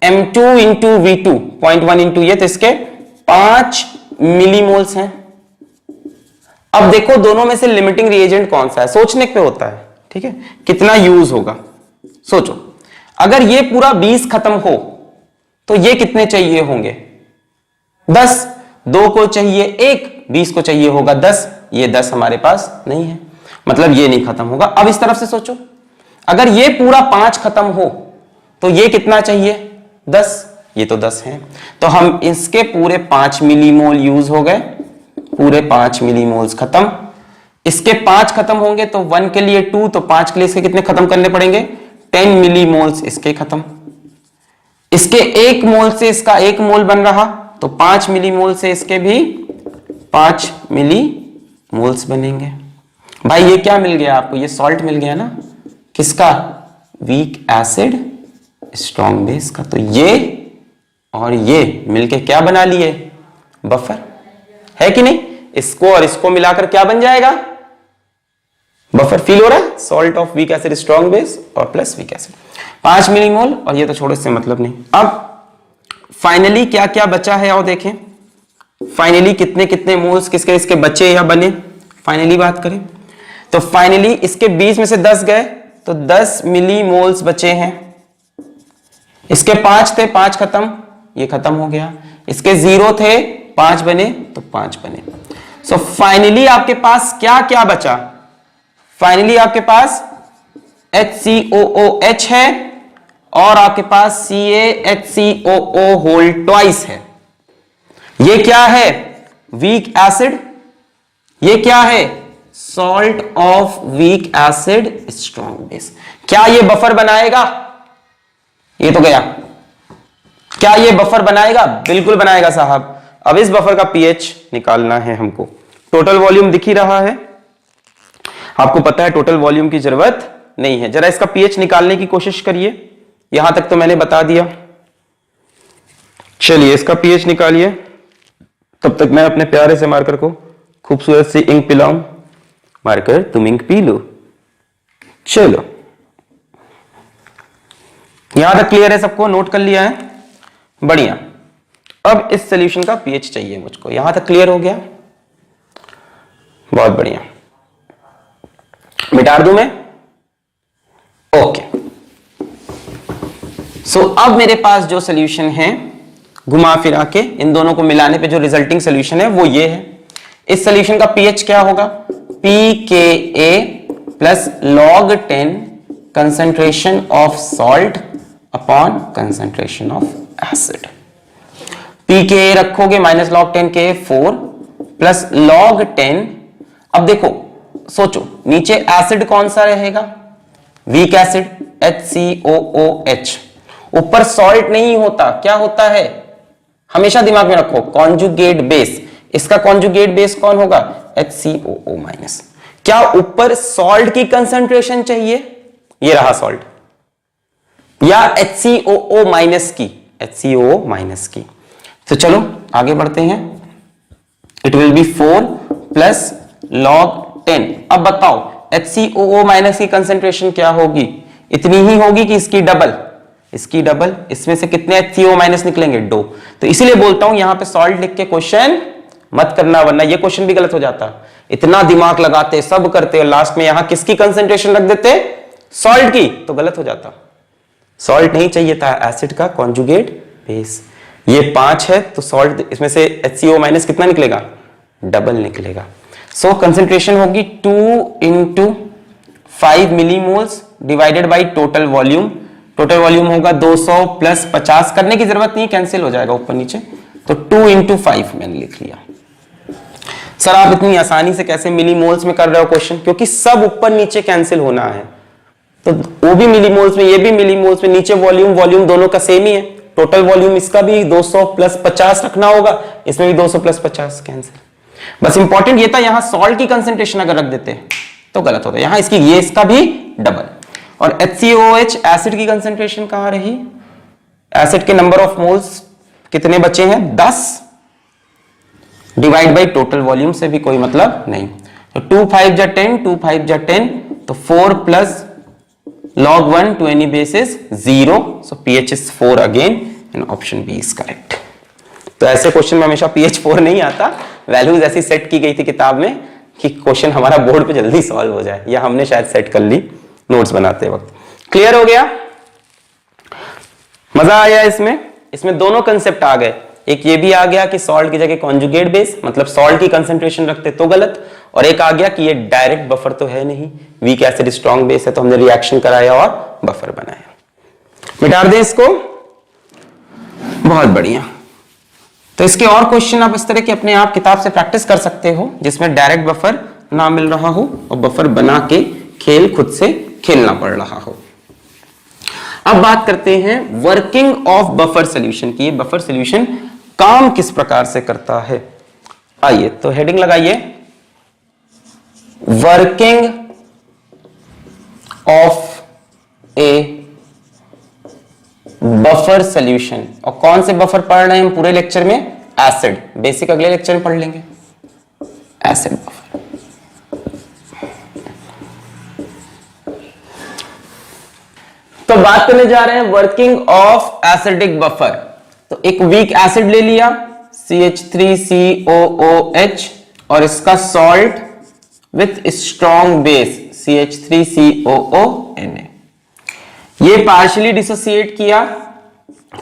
M2 इंटू V2 0.1 इंटू ये, तो इसके 5 मिली मोल्स हैं। अब देखो दोनों में से लिमिटिंग रिएजेंट कौन सा है, सोचने पे होता है, ठीक है, कितना यूज होगा, सोचो, अगर ये पूरा 20 खत्म हो तो ये कितने चाहिए होंगे, 10, 2 को चाहिए 1, 20 को चाहिए होगा 10, ये 10 हमारे पास नहीं है, मतलब ये नहीं खत्म होगा। अब इस तरफ से सोचो, अगर ये पूरा 5 खत्म हो तो ये कितना चाहिए, 10, ये तो 10 है, तो हम इसके पूरे 5 मिलीमोल यूज हो गए, पूरे 5 मिलीमोल्स खत्म, इसके 5 खत्म होंगे तो 1 के लिए 2, तो 5 के लिए इसके कितने खत्म करने पड़ेंगे, 10 मिलीमोल्स इसके खत्म, इसके 1 मोल से इसका 1 मोल बन रहा, तो 5 मिलीमोल से इसके भी 5 मिलीमोल्स बनेंगे। भाई ये क्या मिल गया आपको, ये सॉल्ट मिल गया ना, किसका, वीक एसिड स्ट्रॉन्ग बेस का, तो ये और ये मिलके क्या बना लिए, बफर, है कि नहीं, इसको और इसको मिलाकर क्या बन जाएगा, बफर। फील हो रहा है, salt of weak acid strong base और प्लस वीक एसिड, 5 मिलीमोल, और ये तो छोड़ो, इससे मतलब नहीं। अब फाइनली क्या क्या बचा है और देखें, फाइनली कितने कितने मोल्स किसके इसके बचे या बने, फाइनली बात करें तो फाइनली इसके 20 में से 10 गए तो 10 मिलीमोल्स बचे हैं, इसके 5 थे, 5 खत्म, ये खत्म हो गया, इसके 0 थे, 5 बने तो 5 बने। सो फाइनली आपके पास क्या क्या बचा, फाइनली आपके पास HCOOH है और आपके पास CaHCOO होल ट्वाइस है। ये क्या है, वीक एसिड, ये क्या है, salt of weak acid strong base. क्या ये बफर बनाएगा, ये तो गया, क्या ये बफर बनाएगा, बिल्कुल बनाएगा साहब। अब इस बफर का पीएच निकालना है हमको, टोटल वॉल्यूम दिख ही रहा है, आपको पता है टोटल वॉल्यूम की जरूरत नहीं है, जरा इसका पीएच निकालने की कोशिश करिए, यहां तक तो मैंने बता दिया। चलिए इसका पीएच निकालिए, तब तक मैं अपने प्यारे से मार्कर को खूबसूरत सी इंक पिलाऊं, मार्कर तुम इंक पी लो। चलो यहां तक क्लियर है सबको, नोट कर लिया है, बढ़िया। अब इस सॉल्यूशन का पीएच चाहिए मुझको, यहां तक क्लियर हो गया, बहुत बढ़िया, मिटा दूं मैं, ओके। सो अब मेरे पास जो सॉल्यूशन है, घुमा फिरा के इन दोनों को मिलाने पे जो रिजल्टिंग सॉल्यूशन है वो ये है। इस सॉल्यूशन का पीएच क्या होगा, pKa plus log 10 concentration of salt upon concentration of acid. pKa रखोगे minus log 10 Ka 4 plus log 10, अब देखो सोचो नीचे एसिड कौन सा रहेगा, वीक एसिड HCOOH, ऊपर सॉल्ट नहीं होता, क्या होता है, हमेशा दिमाग में रखो कॉन्जुगेट बेस, इसका कॉन्जुगेट बेस कौन होगा, HCOO माइनस। क्या ऊपर सॉल्ट की कंसंट्रेशन चाहिए, ये रहा सॉल्ट, या HCOO माइनस की, HCOO माइनस की। तो चलो आगे बढ़ते हैं, it will be 4 plus log 10। अब बताओ HCOO माइनस की कंसंट्रेशन क्या होगी, इतनी ही होगी कि इसकी डबल, इसकी डबल, इसमें से कितने HCOO माइनस निकलेंगे, 2। तो इसीलिए बोलता हूं यहां पे सॉल्ट लिख के क्वेश्चन मत करना, वरना ये क्वेश्चन भी गलत हो जाता। इतना दिमाग लगाते सब करते और लास्ट में यहां किसकी कंसंट्रेशन रख देते, सॉल्ट की तो गलत हो जाता, सॉल्ट नहीं चाहिए था, एसिड का कॉन्जुगेट बेस। ये 5 है तो सॉल्ट इसमें से HCO माइनस कितना निकलेगा, डबल निकलेगा। सो कंसेंट्रेशन होगी 2 into 5 millimoles divided by total volume. Total volume होगा 200 प्लस 50, करने की जरूरत नहीं, कैंसिल हो जाएगा ऊपर नीचे, तो 2 इंटू 5 मैंने लिख लिया। सर आप इतनी आसानी से कैसे मिलीमोल्स में कर रहे हो क्वेश्चन, क्योंकि सब ऊपर नीचे कैंसिल होना है, तो वो भी मिलीमोल्स में, ये भी मिलीमोल्स में, नीचे वॉल्यूम वॉल्यूम दोनों का सेम ही है। टोटल वॉल्यूम इसका भी 200 प्लस 50 रखना होगा, इसमें भी 200 प्लस 50 कैंसिल। बस इंपॉर्टेंट ये था, यहां सॉल्ट की कंसेंट्रेशन अगर रख देते तो गलत होता, यहां इसकी ये इसका भी डबल। और HCOH एसिड की कंसेंट्रेशन कहां रही, एसिड के नंबर ऑफ मोल्स कितने बचे हैं 10, डिवाइड बाई टोटल वॉल्यूम से भी कोई मतलब नहीं, तो 2 5 जा 10, 2 5 जा 10, तो 4 plus log 1 to any base is 0, so pH is 4 again and option B is correct। तो ऐसे क्वेश्चन में हमेशा pH 4 नहीं आता, वैल्यूज ऐसी सेट की गई थी किताब में कि क्वेश्चन हमारा बोर्ड पे जल्दी सॉल्व हो जाए, या हमने शायद सेट कर ली नोट्स बनाते वक्त। क्लियर हो गया, मजा आया इसमें, इसमें दोनों कंसेप्ट आ गए। एक ये भी आ गया कि सॉल्ट की जगह कॉन्जुगेट बेस, मतलब सॉल्ट की कंसेंट्रेशन रखते तो गलत, और एक आ गया कि ये डायरेक्ट बफर तो है नहीं, वीक एसिड स्ट्रॉन्ग बेस है, तो हमने रिएक्शन कराया और बफर बनाया। मिटा दें इसको, बहुत बढ़िया। तो इसके और क्वेश्चन आप इस तरह के अपने आप किताब से प्रैक्टिस कर सकते हो, जिसमें डायरेक्ट बफर ना मिल रहा हो और बफर बना के खेल खुद से खेलना पड़ रहा हो। अब बात करते हैं वर्किंग ऑफ बफर सॉल्यूशन की। बफर सॉल्यूशन काम किस प्रकार से करता है, आइए तो हेडिंग लगाइए, working of A buffer solution. और कौन से बफर पढ़ रहे हैं हम पूरे लेक्चर में, एसिड, बेसिक अगले लेक्चर में पढ़ लेंगे, एसिड बफर। तो बात करने जा रहे हैं वर्किंग ऑफ एसिडिक बफर। तो एक वीक एसिड ले लिया CH3COOH और इसका salt with strong base CH3COONA, ये पार्शियली डिसोसिएट किया,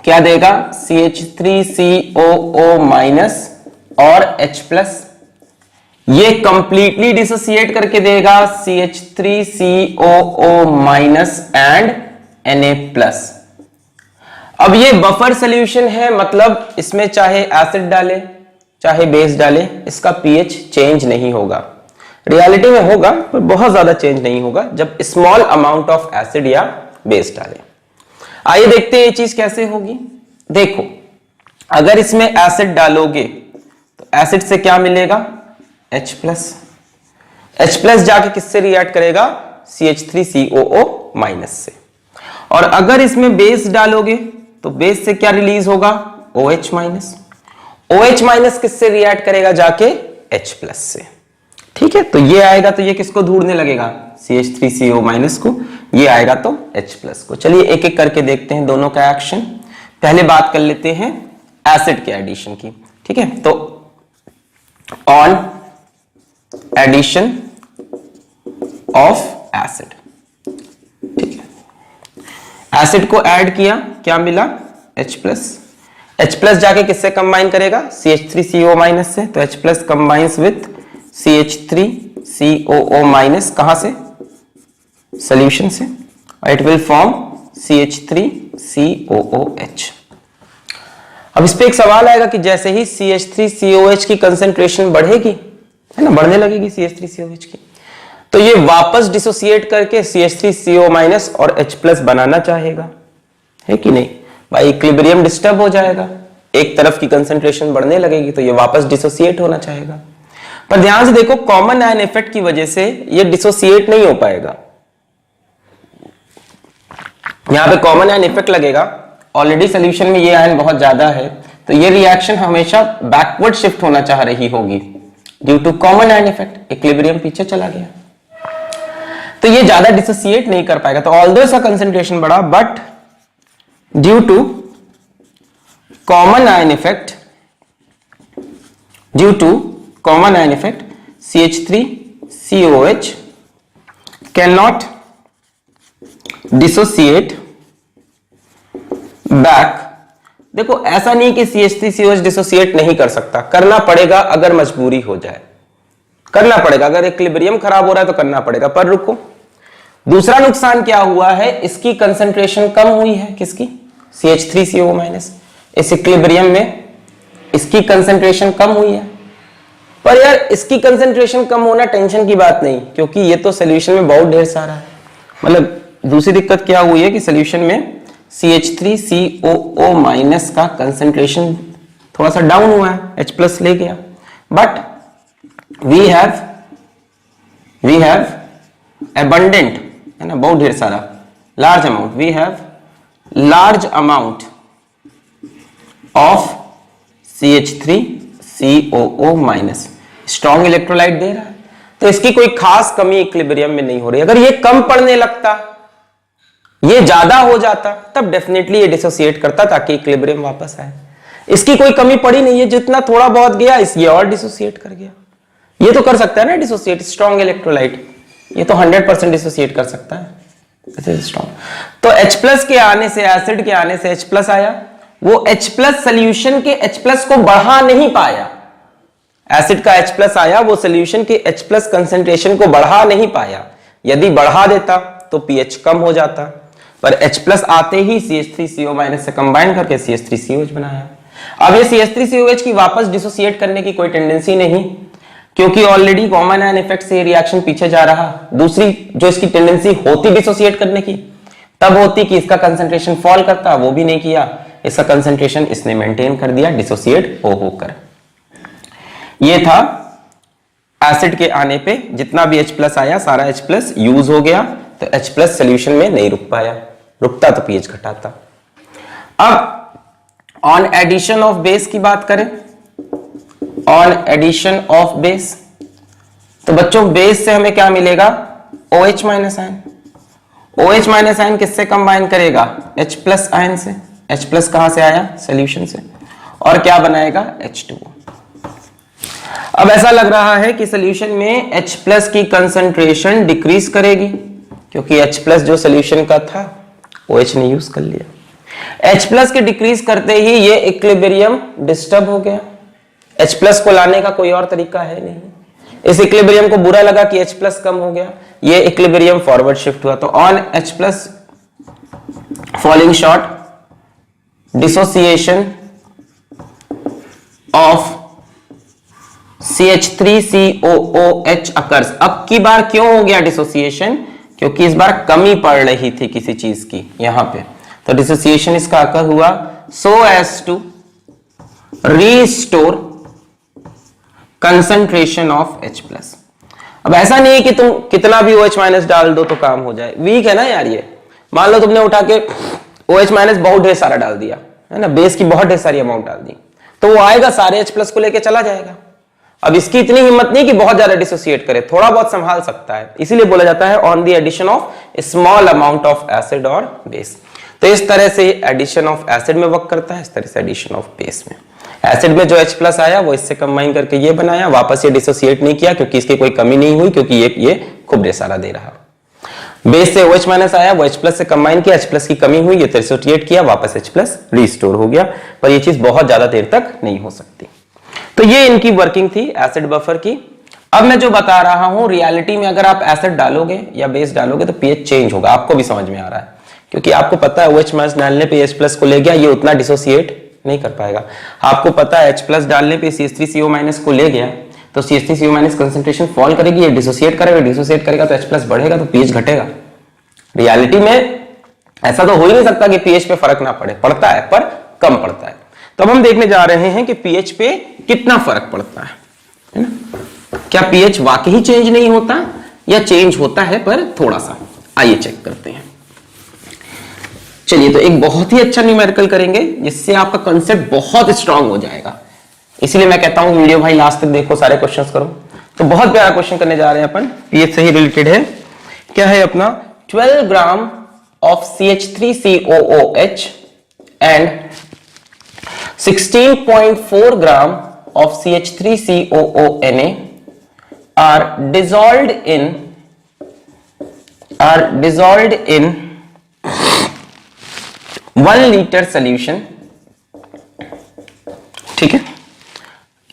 क्या देगा CH3COO माइनस और H प्लस, ये कंप्लीटली डिसोसिएट करके देगा CH3COO minus and Na plus. अब ये बफर सॉल्यूशन है, मतलब इसमें चाहे एसिड डाले चाहे बेस डाले, इसका pH चेंज नहीं होगा। रियलिटी में होगा पर बहुत ज्यादा चेंज नहीं होगा जब स्मॉल अमाउंट ऑफ एसिड या बेस डाले। आइए देखते हैं ये चीज कैसे होगी। देखो, अगर इसमें एसिड डालोगे तो एसिड से क्या मिलेगा H प्लस, H प्लस जाके किससे रिएक्ट करेगा CH3COO माइनस से, और अगर इसमें बेस डालोगे तो बेस से क्या रिलीज होगा OH माइनस, OH माइनस किससे रिएक्ट करेगा जाके H प्लस से। ठीक है, तो ये आएगा तो ये किसको ढूंढने लगेगा CH3CO माइनस को, ये आएगा तो H प्लस को। चलिए एक एक करके देखते हैं दोनों का एक्शन। पहले बात कर लेते हैं एसिड के एडिशन की। ठीक है, तो ऑन एडिशन ऑफ एसिड, ठीक है, एसिड को ऐड किया, क्या मिला H प्लस, H प्लस जाके किससे कंबाइन करेगा CH3CO माइनस से, तो H plus combines with CH3COO minus, कहां से सॉल्यूशन से, इट विल फॉर्म CH3COOH। अब इस पे एक सवाल आएगा कि जैसे ही CH3COH की कंसेंट्रेशन बढ़ेगी, है ना, बढ़ने लगेगी CH3COH की, तो ये वापस डिसोसिएट करके CH3CO माइनस और H प्लस बनाना चाहेगा, है कि नहीं भाई, इक्विलिब्रियम डिस्टर्ब हो जाएगा, एक तरफ की कंसेंट्रेशन बढ़ने लगेगी तो ये वापस डिसोसिएट होना चाहेगा। पर ध्यान से देखो, कॉमन आयन इफेक्ट की वजह से ये डिसोसिएट नहीं हो पाएगा। यहां पे कॉमन आयन इफेक्ट लगेगा, ऑलरेडी सॉल्यूशन में ये आयन बहुत ज्यादा है, तो ये रिएक्शन हमेशा बैकवर्ड शिफ्ट होना चाह रही होगी due to common ion effect, equilibrium पीछे चला गया, तो ये ज्यादा डिसोसिएट नहीं कर पाएगा। तो ऑल्दो इसका कंसेंट्रेशन बढ़ा, but due to common ion effect, due to common ion effect CH3COH cannot dissociate back. देखो ऐसा नहीं कि CH3COH डिसोसिएट नहीं कर सकता, करना पड़ेगा अगर मजबूरी हो जाए, करना पड़ेगा, अगर इक्विलिब्रियम खराब हो रहा है तो करना पड़ेगा। पर रुको, दूसरा नुकसान क्या हुआ है, इसकी कंसंट्रेशन कम हुई है, किसकी, CH3CO-। इस इक्विलिब्रियम में इसकी कंसंट्रेशन कम हुई है। पर यार इसकी कंसंट्रेशन कम होना टेंशन की बात नहीं, क्योंकि ये तो सोल्यूशन में बहुत ढेर सारा है। मतलब दूसरी दिक्कत क्या हुई है कि सोल्यूशन में CH3COO- का कंसंट्रेशन थोड़ा सा डाउन हुआ है, H+ ले गया, बट वी हैव abundant, है ना, बहुत ढेर सारा, large amount, we have large amount of CH3COO-, strong electrolyte दे रहा है, तो इसकी कोई खास कमी इक्विलिब्रियम में नहीं हो रही। अगर ये कम पड़ने लगता, ये ज्यादा हो जाता, तब डेफिनेटली ये डिसोसिएट करता ताकि इक्विलिब्रियम वापस आए। इसकी कोई कमी पड़ी नहीं है, जितना थोड़ा बहुत गया इस ये और डिसोसिएट कर गया। ये तो कर सकता है ना डिसोसिएट, स्ट्रॉन्ग इलेक्ट्रोलाइट, ये तो 100% डिसोसिएट कर सकता है, स्ट्रॉन्ग। तो H+ के आने से, एसिड के आने से H+ आया, वो H+ सोल्यूशन के H+ को बढ़ा नहीं पाया। एसिड का H+ आया, वो सोल्यूशन के H+ कंसंट्रेशन को बढ़ा नहीं पाया। यदि बढ़ा देता तो pH कम हो जाता, पर H+ आते ही CH3CO- से कंबाइन करके CH3COH बनाया। अब ये CH3COH की वापस डिसोसिएट करने की कोई टेंडेंसी नहीं, क्योंकि ऑलरेडी कॉमन आयन इफेक्ट से रिएक्शन पीछे जा रहा। दूसरी जो इसकी टेंडेंसी होती डिसोसिएट करने की, तब होती कि इसका कंसंट्रेशन फॉल करता, वो भी नहीं किया, इसका कंसंट्रेशन इसने मेंटेन कर दिया डिसोसिएट होकर। ये था एसिड के आने पे जितना भी H+ आया सारा H+ यूज हो गया, तो H+ सॉल्यूशन में नहीं रुक पाया, रुकता तो pH घटाता। अब ऑन एडिशन ऑफ बेस की बात करें, ऑन एडिशन ऑफ बेस, तो बच्चों बेस से हमें क्या मिलेगा, OH- आयन। OH- आयन किससे कंबाइन करेगा, H+ आयन से। H+ कहां से आया, सॉल्यूशन से, और क्या बनाएगा, H2O। अब ऐसा लग रहा है कि सॉल्यूशन में H+ की कंसंट्रेशन डिक्रीज करेगी, क्योंकि H+ जो सॉल्यूशन का था OH ने यूज कर लिया। H+ के डिक्रीज करते ही ये इक्विलिब्रियम डिस्टर्ब हो गया। H+ को लाने का कोई और तरीका है नहीं। इस इक्विलिब्रियम को बुरा लगा कि H+ कम हो गया, ये इक्विलिब्रियम फॉरवर्ड शिफ्ट हुआ। तो on H+ falling short, dissociation of CH3COOH occurs. अब की बार क्यों हो गया डिसोसिएशन, क्योंकि इस बार कमी पड़ रही थी किसी चीज की यहां पे, तो डिसोसिएशन इसका अकर हुआ so as to restore concentration of H+। अब ऐसा नहीं है कि तुम कितना भी OH- डाल दो तो काम हो जाए, वीक है ना यार ये। मान लो तुमने उठा के OH- बहुत ढेर सारा डाल दिया, है ना, बेस की बहुत ढेर सारी अमाउंट डाल दी, तो वो आएगा सारे H+ को लेके चला जाएगा। अब इसकी इतनी हिम्मत नहीं कि बहुत ज्यादा डिसोसिएट करे, थोड़ा बहुत संभाल सकता है, इसीलिए बोला जाता है on the addition of small amount of acid और बेस। तो इस तरह से एडिशन ऑफ एसिड में वर्क करता है, इस तरह से एडिशन ऑफ बेस में। एसिड में जो H+ आया वो इससे कंबाइन करके ये बनाया, वापस ये डिसोसिएट नहीं किया क्योंकि इसकी कोई कमी नहीं हुई, क्योंकि ये खूब ढेर सारा दे रहा। बेस से OH- आया, वो H+ से कंबाइन किया, H+ की कमी हुई, ये डिसोसिएट किया, वापस H+ रिस्टोर हो गया। पर ये चीज बहुत ज्यादा देर तक नहीं हो सकती। तो ये इनकी वर्किंग थी एसिड बफर की। अब मैं जो बता रहा हूं, रियलिटी में अगर आप एसिड डालोगे या बेस डालोगे तो pH चेंज होगा, आपको भी समझ में आ रहा है, क्योंकि आपको पता है OH- डालने पे H+ को ले गया, ये उतना डिसोसिएट नहीं कर पाएगा। आपको पता है H+ डालने पे CH3CO- को ले गया, तो CH3CO- कंसंट्रेशन फॉल करेगी, ये डिसोसिएट करेगा तो H+ बढ़ेगा, तो pH घटेगा। रियलिटी में ऐसा तो हो ही नहीं सकता कि pH पे फर्क ना पड़े, पड़ता है पर कम पड़ता है। तो अब हम देखने जा रहे हैं कि pH पे कितना फर्क पड़ता है ना, क्या pH वाकई चेंज नहीं होता या चेंज होता है पर थोड़ा सा। आइए चेक करते हैं। चलिए, तो एक बहुत ही अच्छा न्यूमेरिकल करेंगे जिससे आपका कंसेप्ट बहुत स्ट्रांग हो जाएगा। इसीलिए मैं कहता हूं वीडियो भाई लास्ट तक देखो, सारे क्वेश्चंस करो। तो बहुत प्यारा क्वेश्चन करने जा रहे हैं अपन, pH से ही रिलेटेड है। क्या है अपना, 12 gram of CH3COOH and 16.4 gram of CH3COONA are dissolved in 1 litre solution, ठीक है,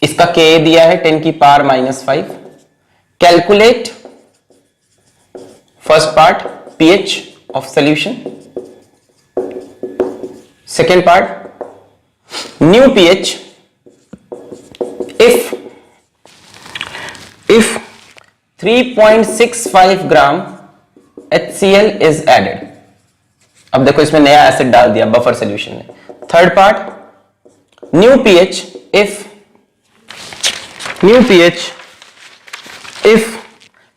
इसका Ka दिया है 10 की power -5। Calculate first part pH of solution, second part new pH if 3.65 gram HCl is added। अब देखो इसमें नया एसिड डाल दिया बफर सोल्यूशन में। Third part new pH if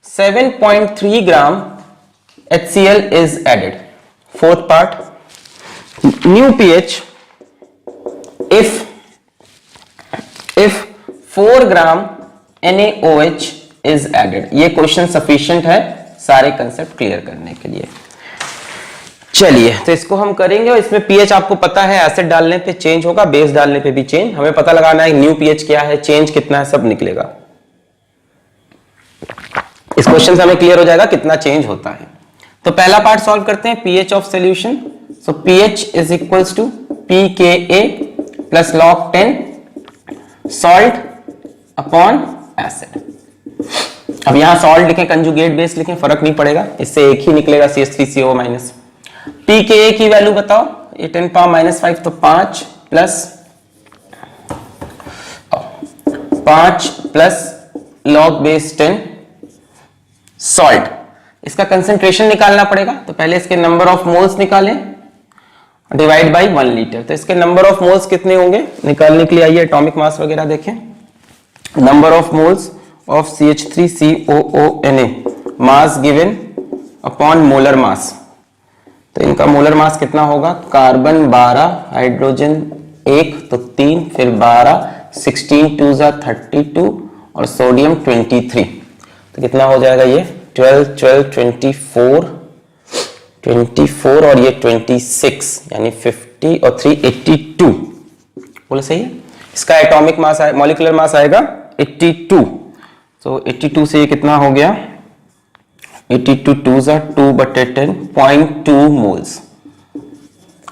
7.3 gram HCl is added। Fourth part new pH if 4 gram NaOH is added। ये क्वेश्चन सफिशिएंट है सारे कंसेप्ट क्लियर करने के लिए। चलिए तो इसको हम करेंगे, और इसमें pH आपको पता है एसिड डालने पे चेंज होगा, बेस डालने पे भी चेंज। हमें पता लगाना है न्यू pH क्या है, चेंज कितना है, सब निकलेगा। इस क्वेश्चन से हमें क्लियर हो जाएगा कितना चेंज होता है। तो पहला पार्ट सॉल्व करते हैं, pH of solution. So pH is equals to pKa plus log 10 salt upon acid. अब यहां सॉल्ट लिखें, कंजुगेट बेस लिखें, फर्क नहीं पड़ेगा, इससे एक ही निकलेगा CH3CO माइनस। pKa की वैल्यू बताओ, ये 10 पावर -5 तो 5 प्लस log बेस 10 सॉल्ट। इसका कंसेंट्रेशन निकालना पड़ेगा, तो पहले इसके नंबर ऑफ मोल्स निकालें डिवाइड बाय 1 लीटर। तो इसके नंबर ऑफ मोल्स कितने होंगे निकालने के लिए आइए एटॉमिक मास वगैरह देखें। Number of moles of CH3COONA mass given upon molar mass. तो इनका मोलर मास कितना होगा, कार्बन 12, हाइड्रोजन 1 तो 3, फिर 12, 16 2 32 और सोडियम 23। तो कितना हो जाएगा ये 12 12 24 और ये 26 यानी 50 और 3 82। बोले सही है। इसका एटॉमिक मास मॉलिक्यूलर मास आएगा 82। तो 82 से ये कितना हो गया, 82 2 2/10 0.2 मोल्स,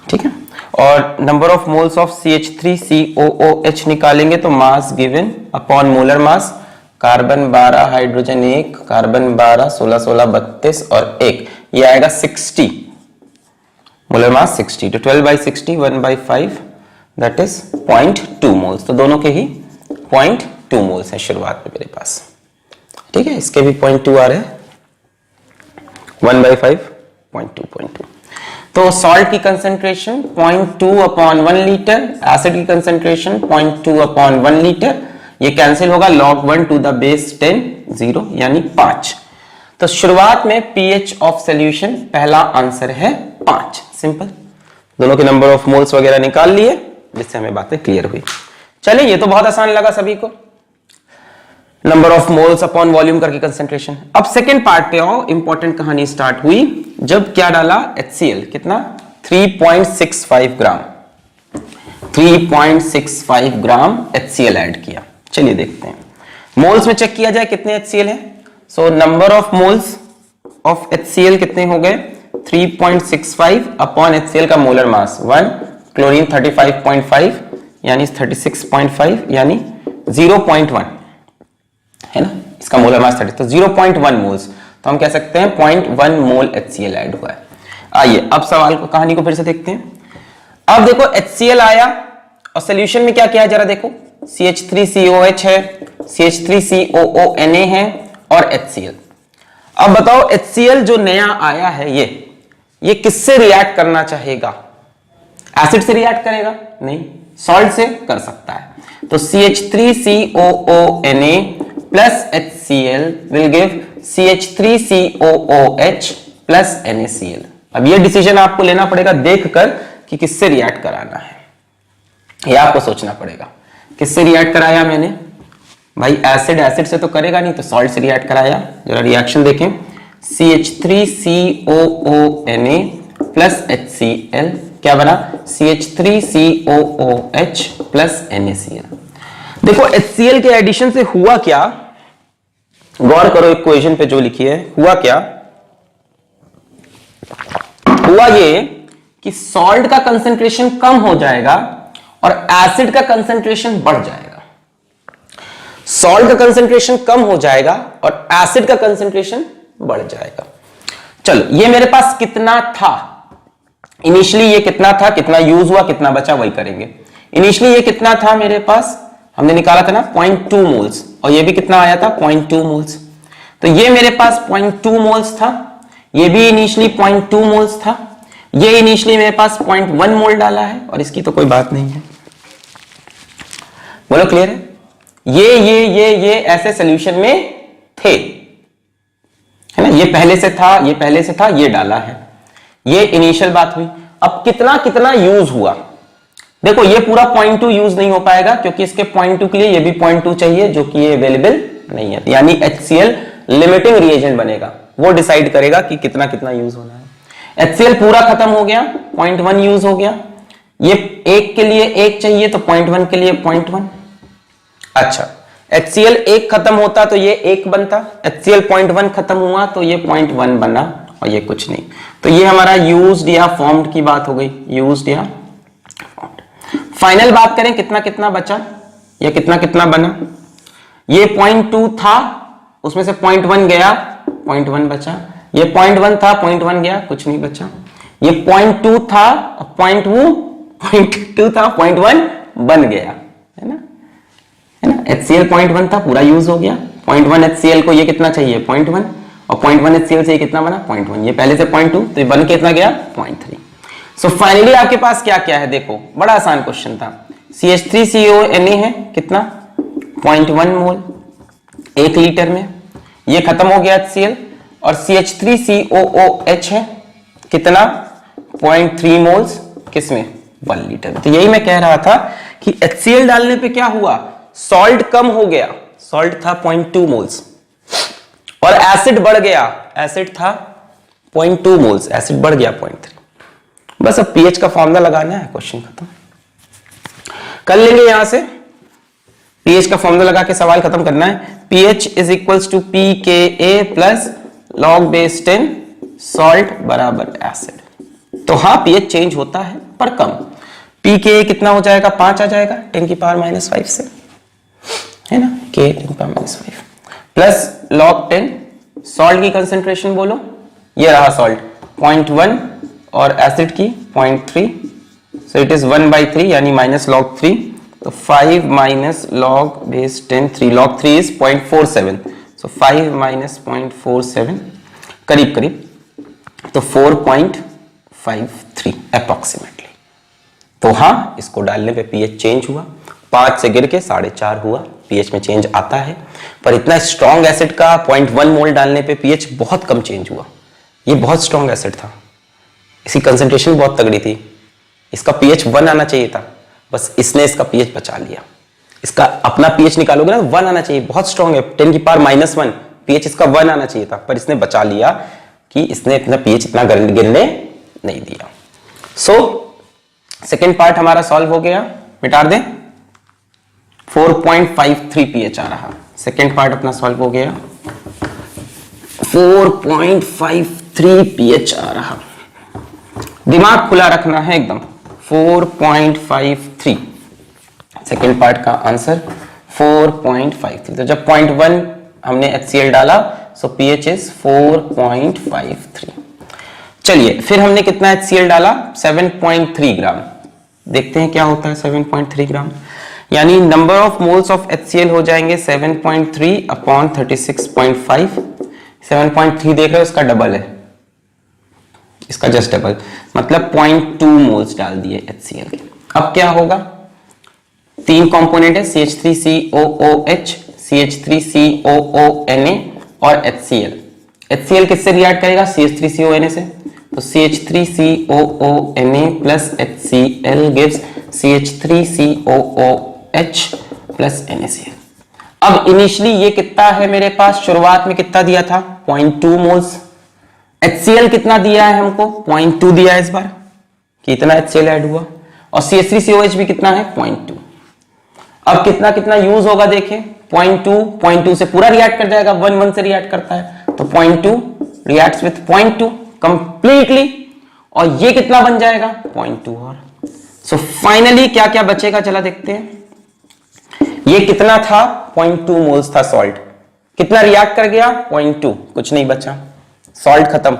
ठीक है। और number of moles of CH3COOH निकालेंगे तो mass given upon molar mass, carbon 12, hydrogen 1, carbon 12, 16 16 32 और 1, ये आएगा 60। मोलर मास 60, तो 12/60 1/5 दैट इज 0.2 मोल्स। तो दोनों के ही 0.2 मोल्स है शुरुआत में मेरे पास, ठीक है। इसके भी 0.2 आ रहे हैं, 1/5 0.2। तो सॉल्ट की कंसेंट्रेशन 0.2 अपॉन 1 लीटर, एसिड की कंसेंट्रेशन 0.2 अपॉन 1 लीटर। ये कैंसिल होगा, log 1 टू द बेस 10 0 यानी 5। तो शुरुआत में pH ऑफ सॉल्यूशन पहला आंसर है 5। सिंपल, दोनों के नंबर ऑफ मोल्स वगैरह निकाल लिए, जिससे हमें बातें क्लियर हुई। चलिए ये तो बहुत आसान लगा सभी को, number of moles upon volume करके कंसेंट्रेशन। अब सेकेंड पार्ट पे आओ, इंपॉर्टेंट कहानी स्टार्ट हुई जब क्या डाला HCl, कितना 3.65 ग्राम 3.65 ग्राम HCl ऐड किया। चलिए देखते हैं, मोल्स में चेक किया जाए कितने HCl है। So number of moles of HCl कितने हो गए 3.65 अपॉन HCl का मोलर मास 1, क्लोरीन 35.5 यानी 36.5 यानी 0.1 है ना, इसका मोलर मास 30, तो 0.1 मोल्स। तो हम कह सकते हैं 0.1 मोल HCl ऐड हुआ है। आइए अब सवाल को, कहानी को फिर से देखते हैं। अब देखो HCl आया और सॉल्यूशन में क्या किया है जरा देखो, CH3COH है, CH3COONA है और HCl। अब बताओ HCl जो नया आया है ये किससे रिएक्ट करना चाहेगा, एसिड से रिएक्ट करेगा नहीं, सॉल्ट से कर सकता है। तो CH3COONA plus HCl will give CH3COOH plus NaCl। अब ये डिसीजन आपको लेना पड़ेगा देखकर कि किससे रिएक्ट कराना है, ये आपको सोचना पड़ेगा। किससे रिएक्ट कराया मैंने भाई, एसिड से तो करेगा नहीं, तो सॉल्ट से रिएक्ट कराया। जरा रिएक्शन देखें, CH3COONA plus HCl क्या बना, CH3COOH plus NaCl। देखो HCl के एडिशन से हुआ क्या, गौर करो इक्वेशन पे जो लिखी है, हुआ क्या, हुआ ये कि सॉल्ट का कंसंट्रेशन कम हो जाएगा और एसिड का कंसंट्रेशन बढ़ जाएगा। सॉल्ट का कंसंट्रेशन कम हो जाएगा और एसिड का कंसंट्रेशन बढ़ जाएगा। चलो, ये मेरे पास कितना था इनिशियली, ये कितना था, कितना यूज हुआ, कितना बचा, वही करेंगे। इनिशियली ये कितना था मेरे पास, हमने निकाला था ना 0.2 मोल्स, और ये भी कितना आया था 0.2 मोल्स। तो ये मेरे पास 0.2 मोल्स था, ये भी इनिशियली 0.2 मोल्स था, ये इनिशियली मेरे पास 0.1 मोल डाला है, और इसकी तो कोई बात नहीं है। बोलो क्लियर है? ये ऐसे सॉल्यूशन में थे, है ना, ये पहले से था, ये पहले से था, ये डाला है, ये इनिशियल बात हुई। अब कितना कितना यूज हुआ, देखो ये पूरा 0.2 यूज नहीं हो पाएगा क्योंकि इसके 0.2 के लिए ये भी 0.2 चाहिए, जो कि ये अवेलेबल नहीं है, यानी HCl लिमिटिंग रिएजेंट बनेगा, वो डिसाइड करेगा कि कितना कितना यूज होना है। HCl पूरा खत्म हो गया, 0.1 यूज हो गया, ये एक के लिए एक चाहिए तो 0.1 के लिए 0.1। अच्छा, HCl एक खत्म होता तो ये एक बनता, HCl 0.1 खत्म हुआ तो ये 0.1 बना, और ये कुछ नहीं। तो ये हमारा यूज्ड या फॉर्म्ड की बात हो गई, यूज्ड या फॉर्म्ड। फाइनल बात करें कितना कितना बचा या कितना कितना बना, ये 0.2 था, उसमें से 0.1 गया, 0.1 बचा, ये 0.1 था, 0.1 गया, कुछ नहीं बचा, ये 0.2 था, 0.2 था, 0.1 बन गया, है ना, है ना। HCl 0.1 था, पूरा यूज हो गया, 0.1 HCl को ये कितना चाहिए 0.1, और 0.1 HCl से ये कितना बना 0.1, ये पहले से 0.2, तो ये बन के कितना गया 0.3। सो फाइनली आपके पास क्या क्या है, देखो बड़ा आसान क्वेश्चन था। CH3CONA है कितना 0.1 मोल 1 लीटर में, ये खत्म हो गया HCl, और CH3COOH है कितना 0.3 मोल्स किसमें 1 लीटर में। तो यही मैं कह रहा था कि HCl डालने पे क्या हुआ, सॉल्ट कम हो गया, सॉल्ट था 0.2 मोल्स और एसिड बढ़ गया, एसिड था 0.2 मोल्स, एसिड बढ़ गया 0.3। बस अब पीएच का फॉर्मूला लगाना है, क्वेश्चन खत्म कर लेंगे। यहां से पीएच का फॉर्मूला लगा के सवाल खत्म करना है। pH is equals to pKa plus log base 10 salt बराबर एसिड। तो हाँ pH चेंज होता है पर कम। pKa कितना हो जाएगा 5 आ जाएगा 10 की पावर -5 से, है ना, K 10 की पावर -5 प्लस log 10 सॉल्ट की कंसेंट्रेशन बोलो, ये रहा सॉल्ट 0.1 और एसिड की 0.3, सो इट इज 1/3 यानी -log3, तो 5 - log बेस 10 3, log 3 इज 0.47, सो 5 - 0.47 करीब करीब, तो 4.53 अप्रोक्सीमेटली। तो हाँ, इसको डालने पे पीएच चेंज हुआ, 5 से गिर के 4.5 हुआ, पीएच में चेंज आता है। पर इतना स्ट्रॉन्ग एसिड का 0.1 मोल डालने पे पीएच बहुत कम चेंज हुआ, ये बहुत स्ट्रॉन्ग एसिड था, इसकी कंसंट्रेशन बहुत तगड़ी थी, इसका पीएच 1 आना चाहिए था, बस इसने इसका पीएच बचा लिया। इसका अपना पीएच निकालोगे ना 1 आना चाहिए, बहुत स्ट्रॉन्ग है, 10 की पावर -1 पीएच इसका 1 आना चाहिए था, पर इसने बचा लिया कि इसने अपना पीएच इतना गिरने नहीं दिया। सो सेकेंड पार्ट हमारा सॉल्व हो गया, मिटा दें, 4.53 पीएच आ रहा। सेकेंड पार्ट अपना सॉल्व हो गया, 4.53 पीएच आ रहा। दिमाग खुला रखना है एकदम, 4.53 सेकेंड पार्ट का आंसर 4.53। तो जब 0.1 हमने HCl डाला, सो pH इज 4.53। चलिए फिर हमने कितना HCl डाला 7.3 ग्राम, देखते हैं क्या होता है 7.3 ग्राम, यानी number of moles of HCl हो जाएंगे 7.3 अपॉन 36.5। 7.3 देख रहे हो, इसका डबल है, इसका जस्ट डबल, मतलब 0.2 मोल्स डाल दिए HCl के। अब क्या होगा, 3 कंपोनेंट है CH3COOH, CH3COONA और HCl। HCl किससे रिएक्ट करेगा CH3CONA से, तो CH3COONA plus HCl gives CH3COOH plus NaCl। अब इनिशियली ये कितना है मेरे पास, शुरुआत में कितना दिया था 0.2 मोल्स, HCl कितना दिया है हमको 0.2 दिया है इस बार, कितना HCl ऐड हुआ, और CH3COH भी कितना है 0.2। अब कितना कितना यूज होगा देखें, 0.2 से पूरा रिएक्ट कर जाएगा, 1 से रिएक्ट करता है, तो 0.2 रिएक्ट्स विथ 0.2 कंप्लीटली, और ये कितना बन जाएगा 0.2 और। सो फाइनली क्या क्या बचेगा चला देखते हैं। ये कितना था 0.2 मोल्स था सॉल्ट, कितना रिएक्ट कर गया 0.2, कुछ नहीं बचा, सॉल्ट खत्म।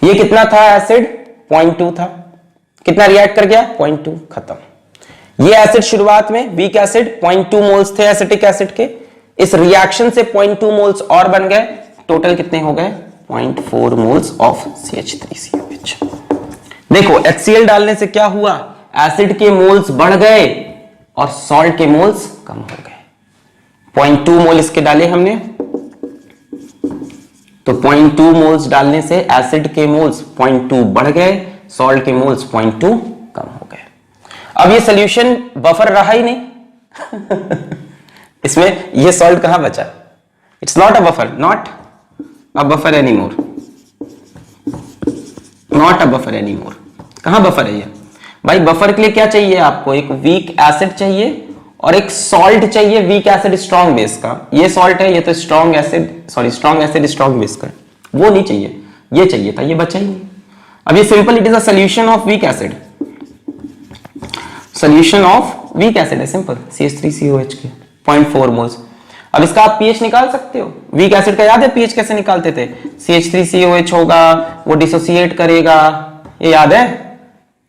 ये कितना था एसिड 0.2 था, कितना रिएक्ट कर गया 0.2, खत्म। ये एसिड शुरुआत में वीक एसिड 0.2 मोल्स थे एसिटिक एसिड के, इस रिएक्शन से 0.2 मोल्स और बन गए, टोटल कितने हो गए 0.4 मोल्स ऑफ CH3COH। देखो HCl डालने से क्या हुआ, एसिड के मोल्स बढ़ गए और सॉल्ट के मोल्स कम हो गए। 0.2 मोल इसके डाले हमने, तो 0.2 मोल्स डालने से एसिड के मोल्स 0.2 बढ़ गए, सॉल्ट के मोल्स 0.2 कम हो गए। अब ये सॉल्यूशन बफर रहा ही नहीं इसमें ये सॉल्ट कहां बचा, it's not a buffer, not a buffer anymore, not a buffer anymore. कहां बफर है ये भाई, बफर के लिए क्या चाहिए आपको, एक वीक एसिड चाहिए और एक सॉल्ट चाहिए, वीक एसिड स्ट्रॉन्ग बेस का। ये सॉल्ट है, ये तो strong acid, sorry strong acid strong base का, वो नहीं चाहिए, ये चाहिए था, ये बचा ही नहीं। अब ये simple, it is a solution of weak acid, solution of weak acid है सिंपल, CH3COH के 0.4 मोल्स। अब इसका आप पीएच निकाल सकते हो, वीक एसिड का याद है पीएच कैसे निकालते थे, CH3COH होगा, वो डिसोसिएट करेगा, ये याद है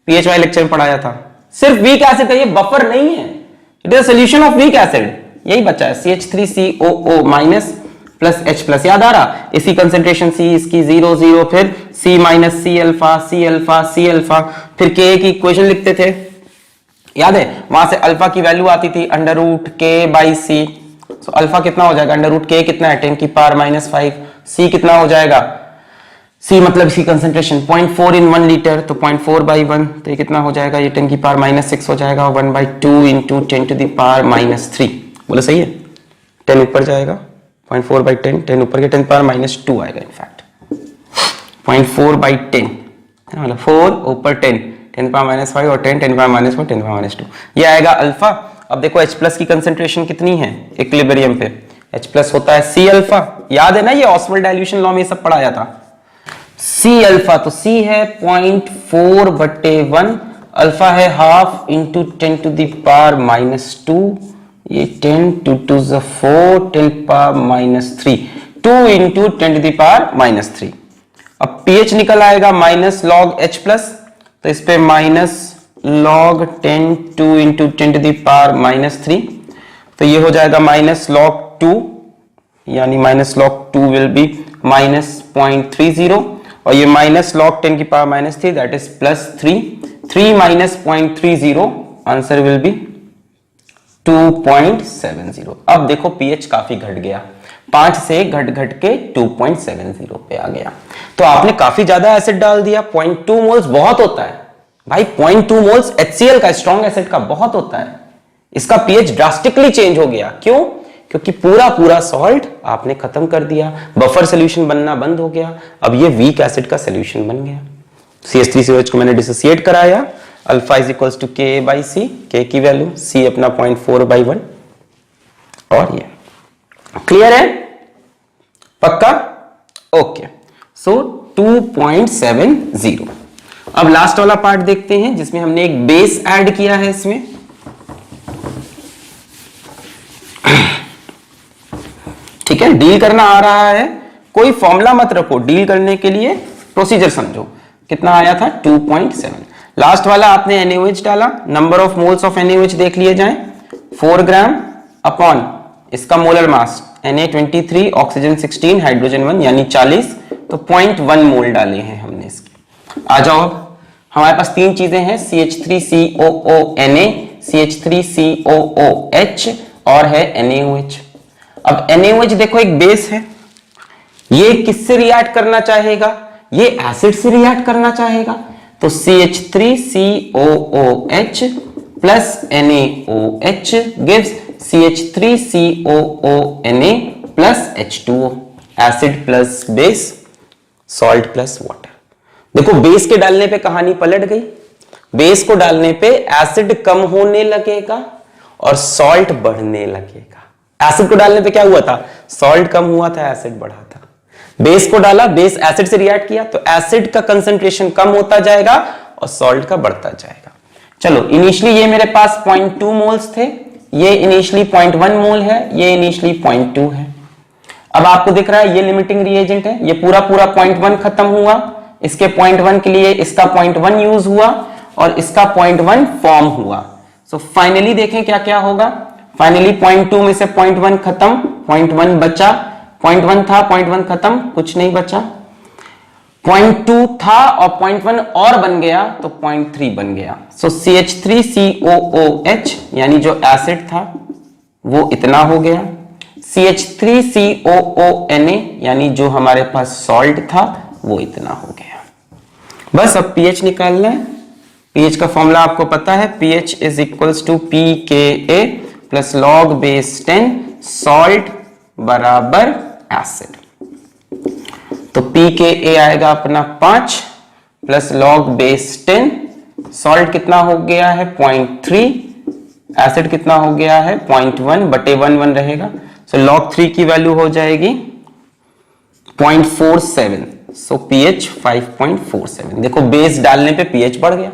पीएच वाले लेक्चर में पढ़ाया था। सिर्फ वीक एसिड का ये बफर नहीं है, it is solution of weak acid, यही बचा है CH3COO minus plus H plus, याद आ रहा, इसी कंसेंट्रेशन C इसकी 0 0, फिर C minus C alpha C alpha C alpha, फिर K की इक्वेशन लिखते थे, याद है, वहां से अल्फा की वैल्यू आती थी under root K by C। So alpha कितना हो जाएगा, अंडर रूट K कितना है 10 की पावर माइनस 5, C कितना हो जाएगा, C मतलब इसी कंसेंट्रेशन 0.4 इन 1 लीटर, तो 0.4 बाई 1, तो ये कितना हो जाएगा, ये 10 की पावर माइनस 6 हो जाएगा, 1/2 into 10 to the power minus 3, बोले सही है, 10 ऊपर जाएगा, 0.4 बाई 10, 10 ऊपर के 10 पावर माइनस 2 आएगा, इनफैक्ट 0.4 बाई 10 मतलब 4 ऊपर 10, 10 पावर माइनस 5 और 10 पावर माइनस 4, 10 पावर माइनस 2, ये आएगा अल्फा। अब देखो H प्लस की कंसेंट्रेशन कितनी है इक्विलिब्रियम पे, H प्लस होता है C अल्फा, याद है ना, ये ऑस्वाल्ड डाइल्यूशन लॉ में सब पढ़ाया था, C अल्फा, तो C है 0.4/1, अल्फा है half into 10 to the power minus 2, ये 10 to 2 is 4, 10 power minus 3, 2 into 10 to the power minus 3। अब pH निकल आएगा माइनस लॉग H प्लस, तो इस पे minus log 10 2 into 10 to the power minus 3, तो ये हो जाएगा माइनस लॉग 2, यानी minus log 2 will be minus 0.30, और ये माइनस लॉग 10 की power minus 3 that is plus 3, 3 minus 0.30, answer will be 2.70। अब देखो पीएच काफी घट गया, 5 से घट घट के 2.70 पे आ गया, तो आपने काफी ज्यादा एसिड डाल दिया, 0.2 मोल्स बहुत होता है भाई, 0.2 मोल्स HCl का स्ट्रॉन्ग एसिड का बहुत होता है, इसका पीएच ड्रास्टिकली चेंज हो गया, क्यों, क्योंकि पूरा पूरा सॉल्ट आपने खत्म कर दिया, बफर सोल्यूशन बनना बंद हो गया, अब ये वीक एसिड का सोल्यूशन बन गया। CH3COH को मैंने डिसोसिएट कराया, alpha is equals to K by C, K की वैल्यू C अपना 0.4/1, और ये क्लियर है, पक्का, ओके। सो 2.70। अब लास्ट वाला पार्ट देखते हैं जिसमें हमने एक बेस ऐड किया है इसमें, ठीक है, डील करना आ रहा है, कोई फॉर्मूला मत रखो, डील करने के लिए प्रोसीजर समझो। कितना आया था 2.7, लास्ट वाला आपने NaOH डाला, number of moles of NaOH देख लिए जाएं, 4 ग्राम अपॉन इसका molar mass Na23, oxygen 16, hydrogen 1 यानी 40, तो 0.1 मोल डाले हैं हमने इसके। आ जाओ, अब हमारे पास 3 चीजें हैं, CH3COO Na, CH3COOH और है NaOH। अब NaOH देखो एक बेस है, ये किससे रिएक्ट करना चाहेगा, ये एसिड से रिएक्ट करना चाहेगा, तो CH3COOH plus NaOH gives CH3COONA plus H2O, acid plus base, salt plus water. देखो बेस के डालने पे कहानी पलट गई, बेस को डालने पे एसिड कम होने लगेगा और सॉल्ट बढ़ने लगेगा। एसिड को डालने पे क्या हुआ था, सॉल्ट कम हुआ था, एसिड बढ़ा था। बेस को डाला, बेस एसिड से रिएक्ट किया तो एसिड का कंसंट्रेशन कम होता जाएगा और सॉल्ट का बढ़ता जाएगा। चलो इनिशियली ये मेरे पास 0.2 मोल्स थे, ये इनिशियली 0.1 मोल है, ये इनिशियली 0.2 है। अब आपको दिख रहा है ये लिमिटिंग रिएजेंट है, ये पूरा 0.1 खत्म हुआ, इसके 0.1 के लिए इसका 0.1 यूज हुआ और इसका 0.1 फॉर्म हुआ। सो फाइनली देखें क्या क्या होगा। फाइनली 0.2 में से 0.1 खत्म, 0.1 बचा, 0.1 था 0.1 खत्म, कुछ नहीं बचा, 0.2 था और 0.1 और बन गया तो 0.3 बन गया। सो CH3COOH यानी जो एसिड था वो इतना हो गया, CH3COONA यानी जो हमारे पास सॉल्ट था वो इतना हो गया। बस अब pH निकालना है। pH का फॉर्मूला आपको पता है, pH is equals to pKa plus log base 10 salt बराबर एसिड। तो pKa आएगा अपना 5 प्लस log बेस 10, सॉल्ट कितना हो गया है 0.3, एसिड कितना हो गया है 0.1 बटे 1 रहेगा। सो log 3 की वैल्यू हो जाएगी 0.47, सो pH 5.47। देखो बेस डालने पे pH बढ़ गया,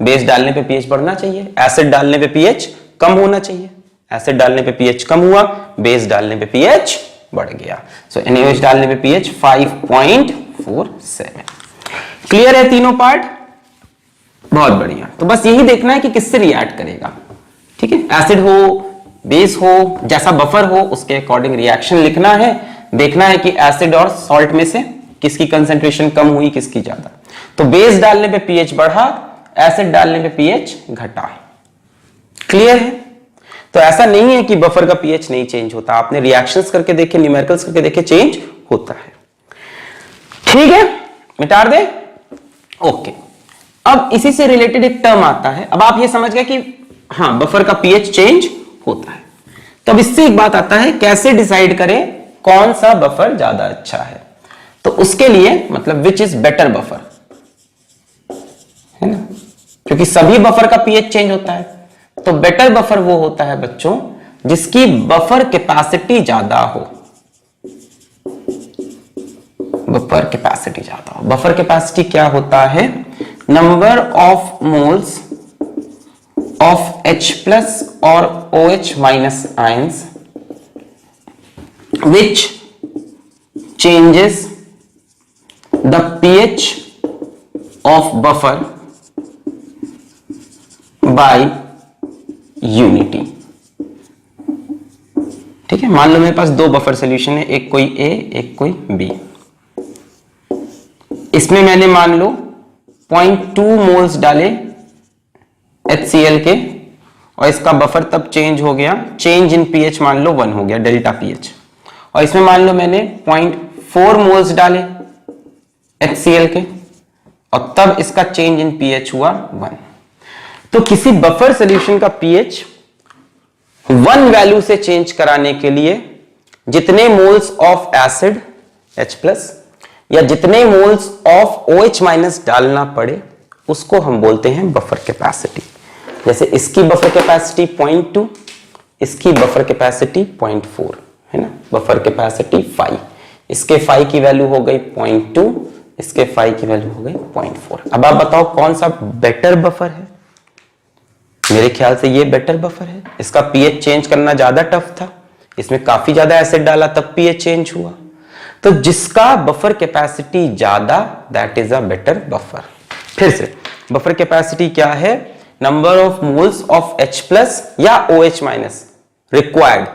बेस डालने पे pH बढ़ना चाहिए, एसिड डालने पे pH कम होना चाहिए, एसिड डालने पे pH कम हुआ, बेस डालने पे pH बढ़ गया। सो NaOH डालने पे pH 5.47। क्लियर है तीनों पार्ट? बहुत बढ़िया। तो बस यही देखना है कि किससे रिएक्ट करेगा, ठीक है, एसिड हो बेस हो जैसा बफर हो उसके अकॉर्डिंग रिएक्शन लिखना है, देखना है कि एसिड और सॉल्ट में से किसकी कंसेंट्रेशन कम हुई किसकी ज्यादा। तो बेस डालने पे pH बढ़ा, एसिड डालने पे pH घटा। क्लियर है? तो ऐसा नहीं है कि बफर का pH नहीं चेंज होता, आपने रिएक्शंस करके देखे, न्यूमेरिकल्स करके देखे, चेंज होता है। ठीक है, मिटा दे। ओके, अब इसी से रिलेटेड एक टर्म आता है। अब आप ये समझ गए कि हाँ बफर का pH चेंज होता है। तो अब इससे एक बात आता है, कैसे डिसाइड करें कौन सा बफर ज्यादा अच्छा है। तो उसके लिए मतलब विच इज बेटर बफर, है ना, क्योंकि सभी बफर का pH चेंज होता है। तो बेटर बफर वो होता है बच्चों जिसकी बफर कैपेसिटी ज्यादा हो, बफर कैपेसिटी ज्यादा हो। बफर कैपेसिटी क्या होता है? Number of moles of H plus or OH minus ions which changes the pH of buffer by unity। ठीक है, मान लो मेरे पास दो बफर सॉल्यूशन है, एक कोई A एक कोई B। इसमें मैंने मान लो 0.2 मोल्स डाले HCl के और इसका बफर तब चेंज हो गया, चेंज इन pH मान लो 1 हो गया, डेल्टा pH। और इसमें मान लो मैंने 0.4 मोल्स डाले HCl के और तब इसका चेंज इन pH हुआ 1। तो किसी बफर सॉल्यूशन का pH 1 वैल्यू से चेंज कराने के लिए जितने मोल्स ऑफ एसिड H+ या जितने मोल्स ऑफ OH- डालना पड़े उसको हम बोलते हैं बफर कैपेसिटी। जैसे इसकी बफर कैपेसिटी 0.2, इसकी बफर कैपेसिटी 0.4 है ना, बफर कैपेसिटी 5, इसके 5 की वैल्यू हो गई 0.2, इसके 5 की वैल्यू हो गई 0.4। अब आप बताओ कौन सा बेटर बफर है? मेरे ख्याल से ये बेटर बफर है। इसका pH चेंज करना ज्यादा टफ था, इसमें काफी ज्यादा एसिड डाला तब pH चेंज हुआ। तो जिसका बफर कैपेसिटी ज्यादा that is a better buffer. फिर से बफर कैपेसिटी क्या है? Number of moles of H+ या OH- required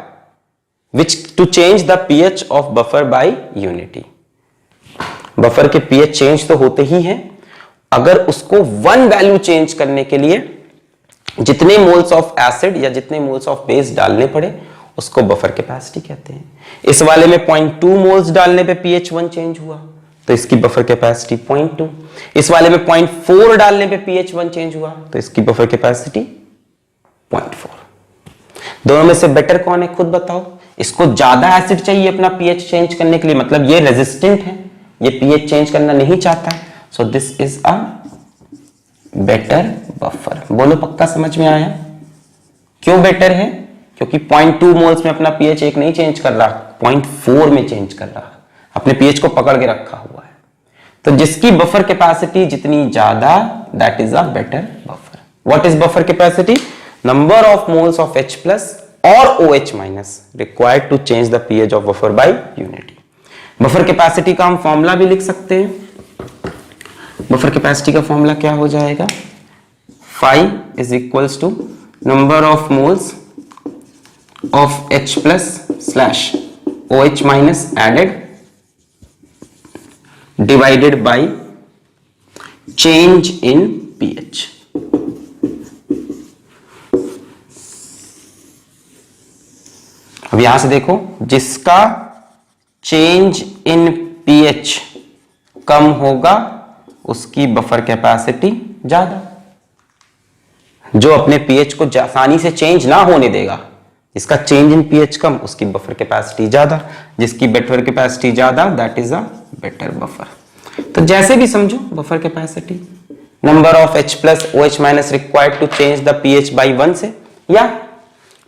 which to change the pH of buffer by unity. Buffer के pH चेंज तो होते ही हैं, अगर उसको 1 वैल्यू चेंज करने के लिए जितने मोल्स ऑफ एसिड या जितने मोल्स ऑफ बेस डालने पड़े उसको बफर कैपेसिटी कहते हैं। इस वाले में 0.2 मोल्स डालने पे pH 1 चेंज हुआ तो इसकी बफर कैपेसिटी 0.2। इस वाले में 0.4 डालने पे pH 1 चेंज हुआ तो इसकी बफर कैपेसिटी 0.4। दोनों में से बेटर कौन है खुद बताओ? इसको ज्यादा एसिड चाहिए अपना pH चेंज करने के लिए, मतलब ये रेजिस्टेंट है, ये pH चेंज करना नहीं चाहता, so this is a better buffer. बोलो पक्का समझ में आया? क्यों बेटर है? क्योंकि 0.2 मोल्स में अपना pH 1 नहीं चेंज कर रहा, 0.4 में चेंज कर रहा। अपने पीएच को पकड़ के रखा हुआ है। तो जिसकी बफर कैपेसिटी जितनी ज्यादा, that is a better buffer. What is buffer capacity? Number of moles of H plus और OH minus required to change the pH of buffer by unity. Buffer capacity का हम फॉर्मूला भी लिख सकते हैं। बफर कैपेसिटी का फॉर्मूला क्या हो जाएगा? phi is equals to number of moles of H plus slash OH minus added divided by change in pH। अब यहां से देखो, जिसका चेंज इन pH कम होगा उसकी बफर कैपेसिटी ज्यादा। जो अपने pH को आसानी से चेंज ना होने देगा, जिसका चेंज इन pH कम, उसकी बफर कैपेसिटी ज्यादा। जिसकी बफर कैपेसिटी ज्यादा, that is a better buffer. तो जैसे भी समझो, buffer capacity number of H plus OH minus required to change the pH by 1 से, या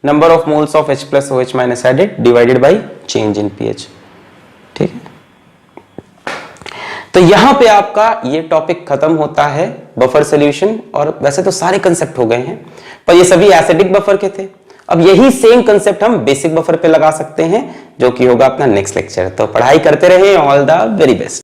number of moles of H plus OH minus added divided by change in pH। ठीक है, तो यहां पे आपका ये टॉपिक खत्म होता है, बफर सॉल्यूशन। और वैसे तो सारे कंसेप्ट हो गए हैं, पर ये सभी एसिडिक बफर के थे। अब यही सेम कंसेप्ट हम बेसिक बफर पे लगा सकते हैं, जो कि होगा अपना नेक्स्ट लेक्चर। तो पढ़ाई करते रहे, ऑल द वेरी बेस्ट।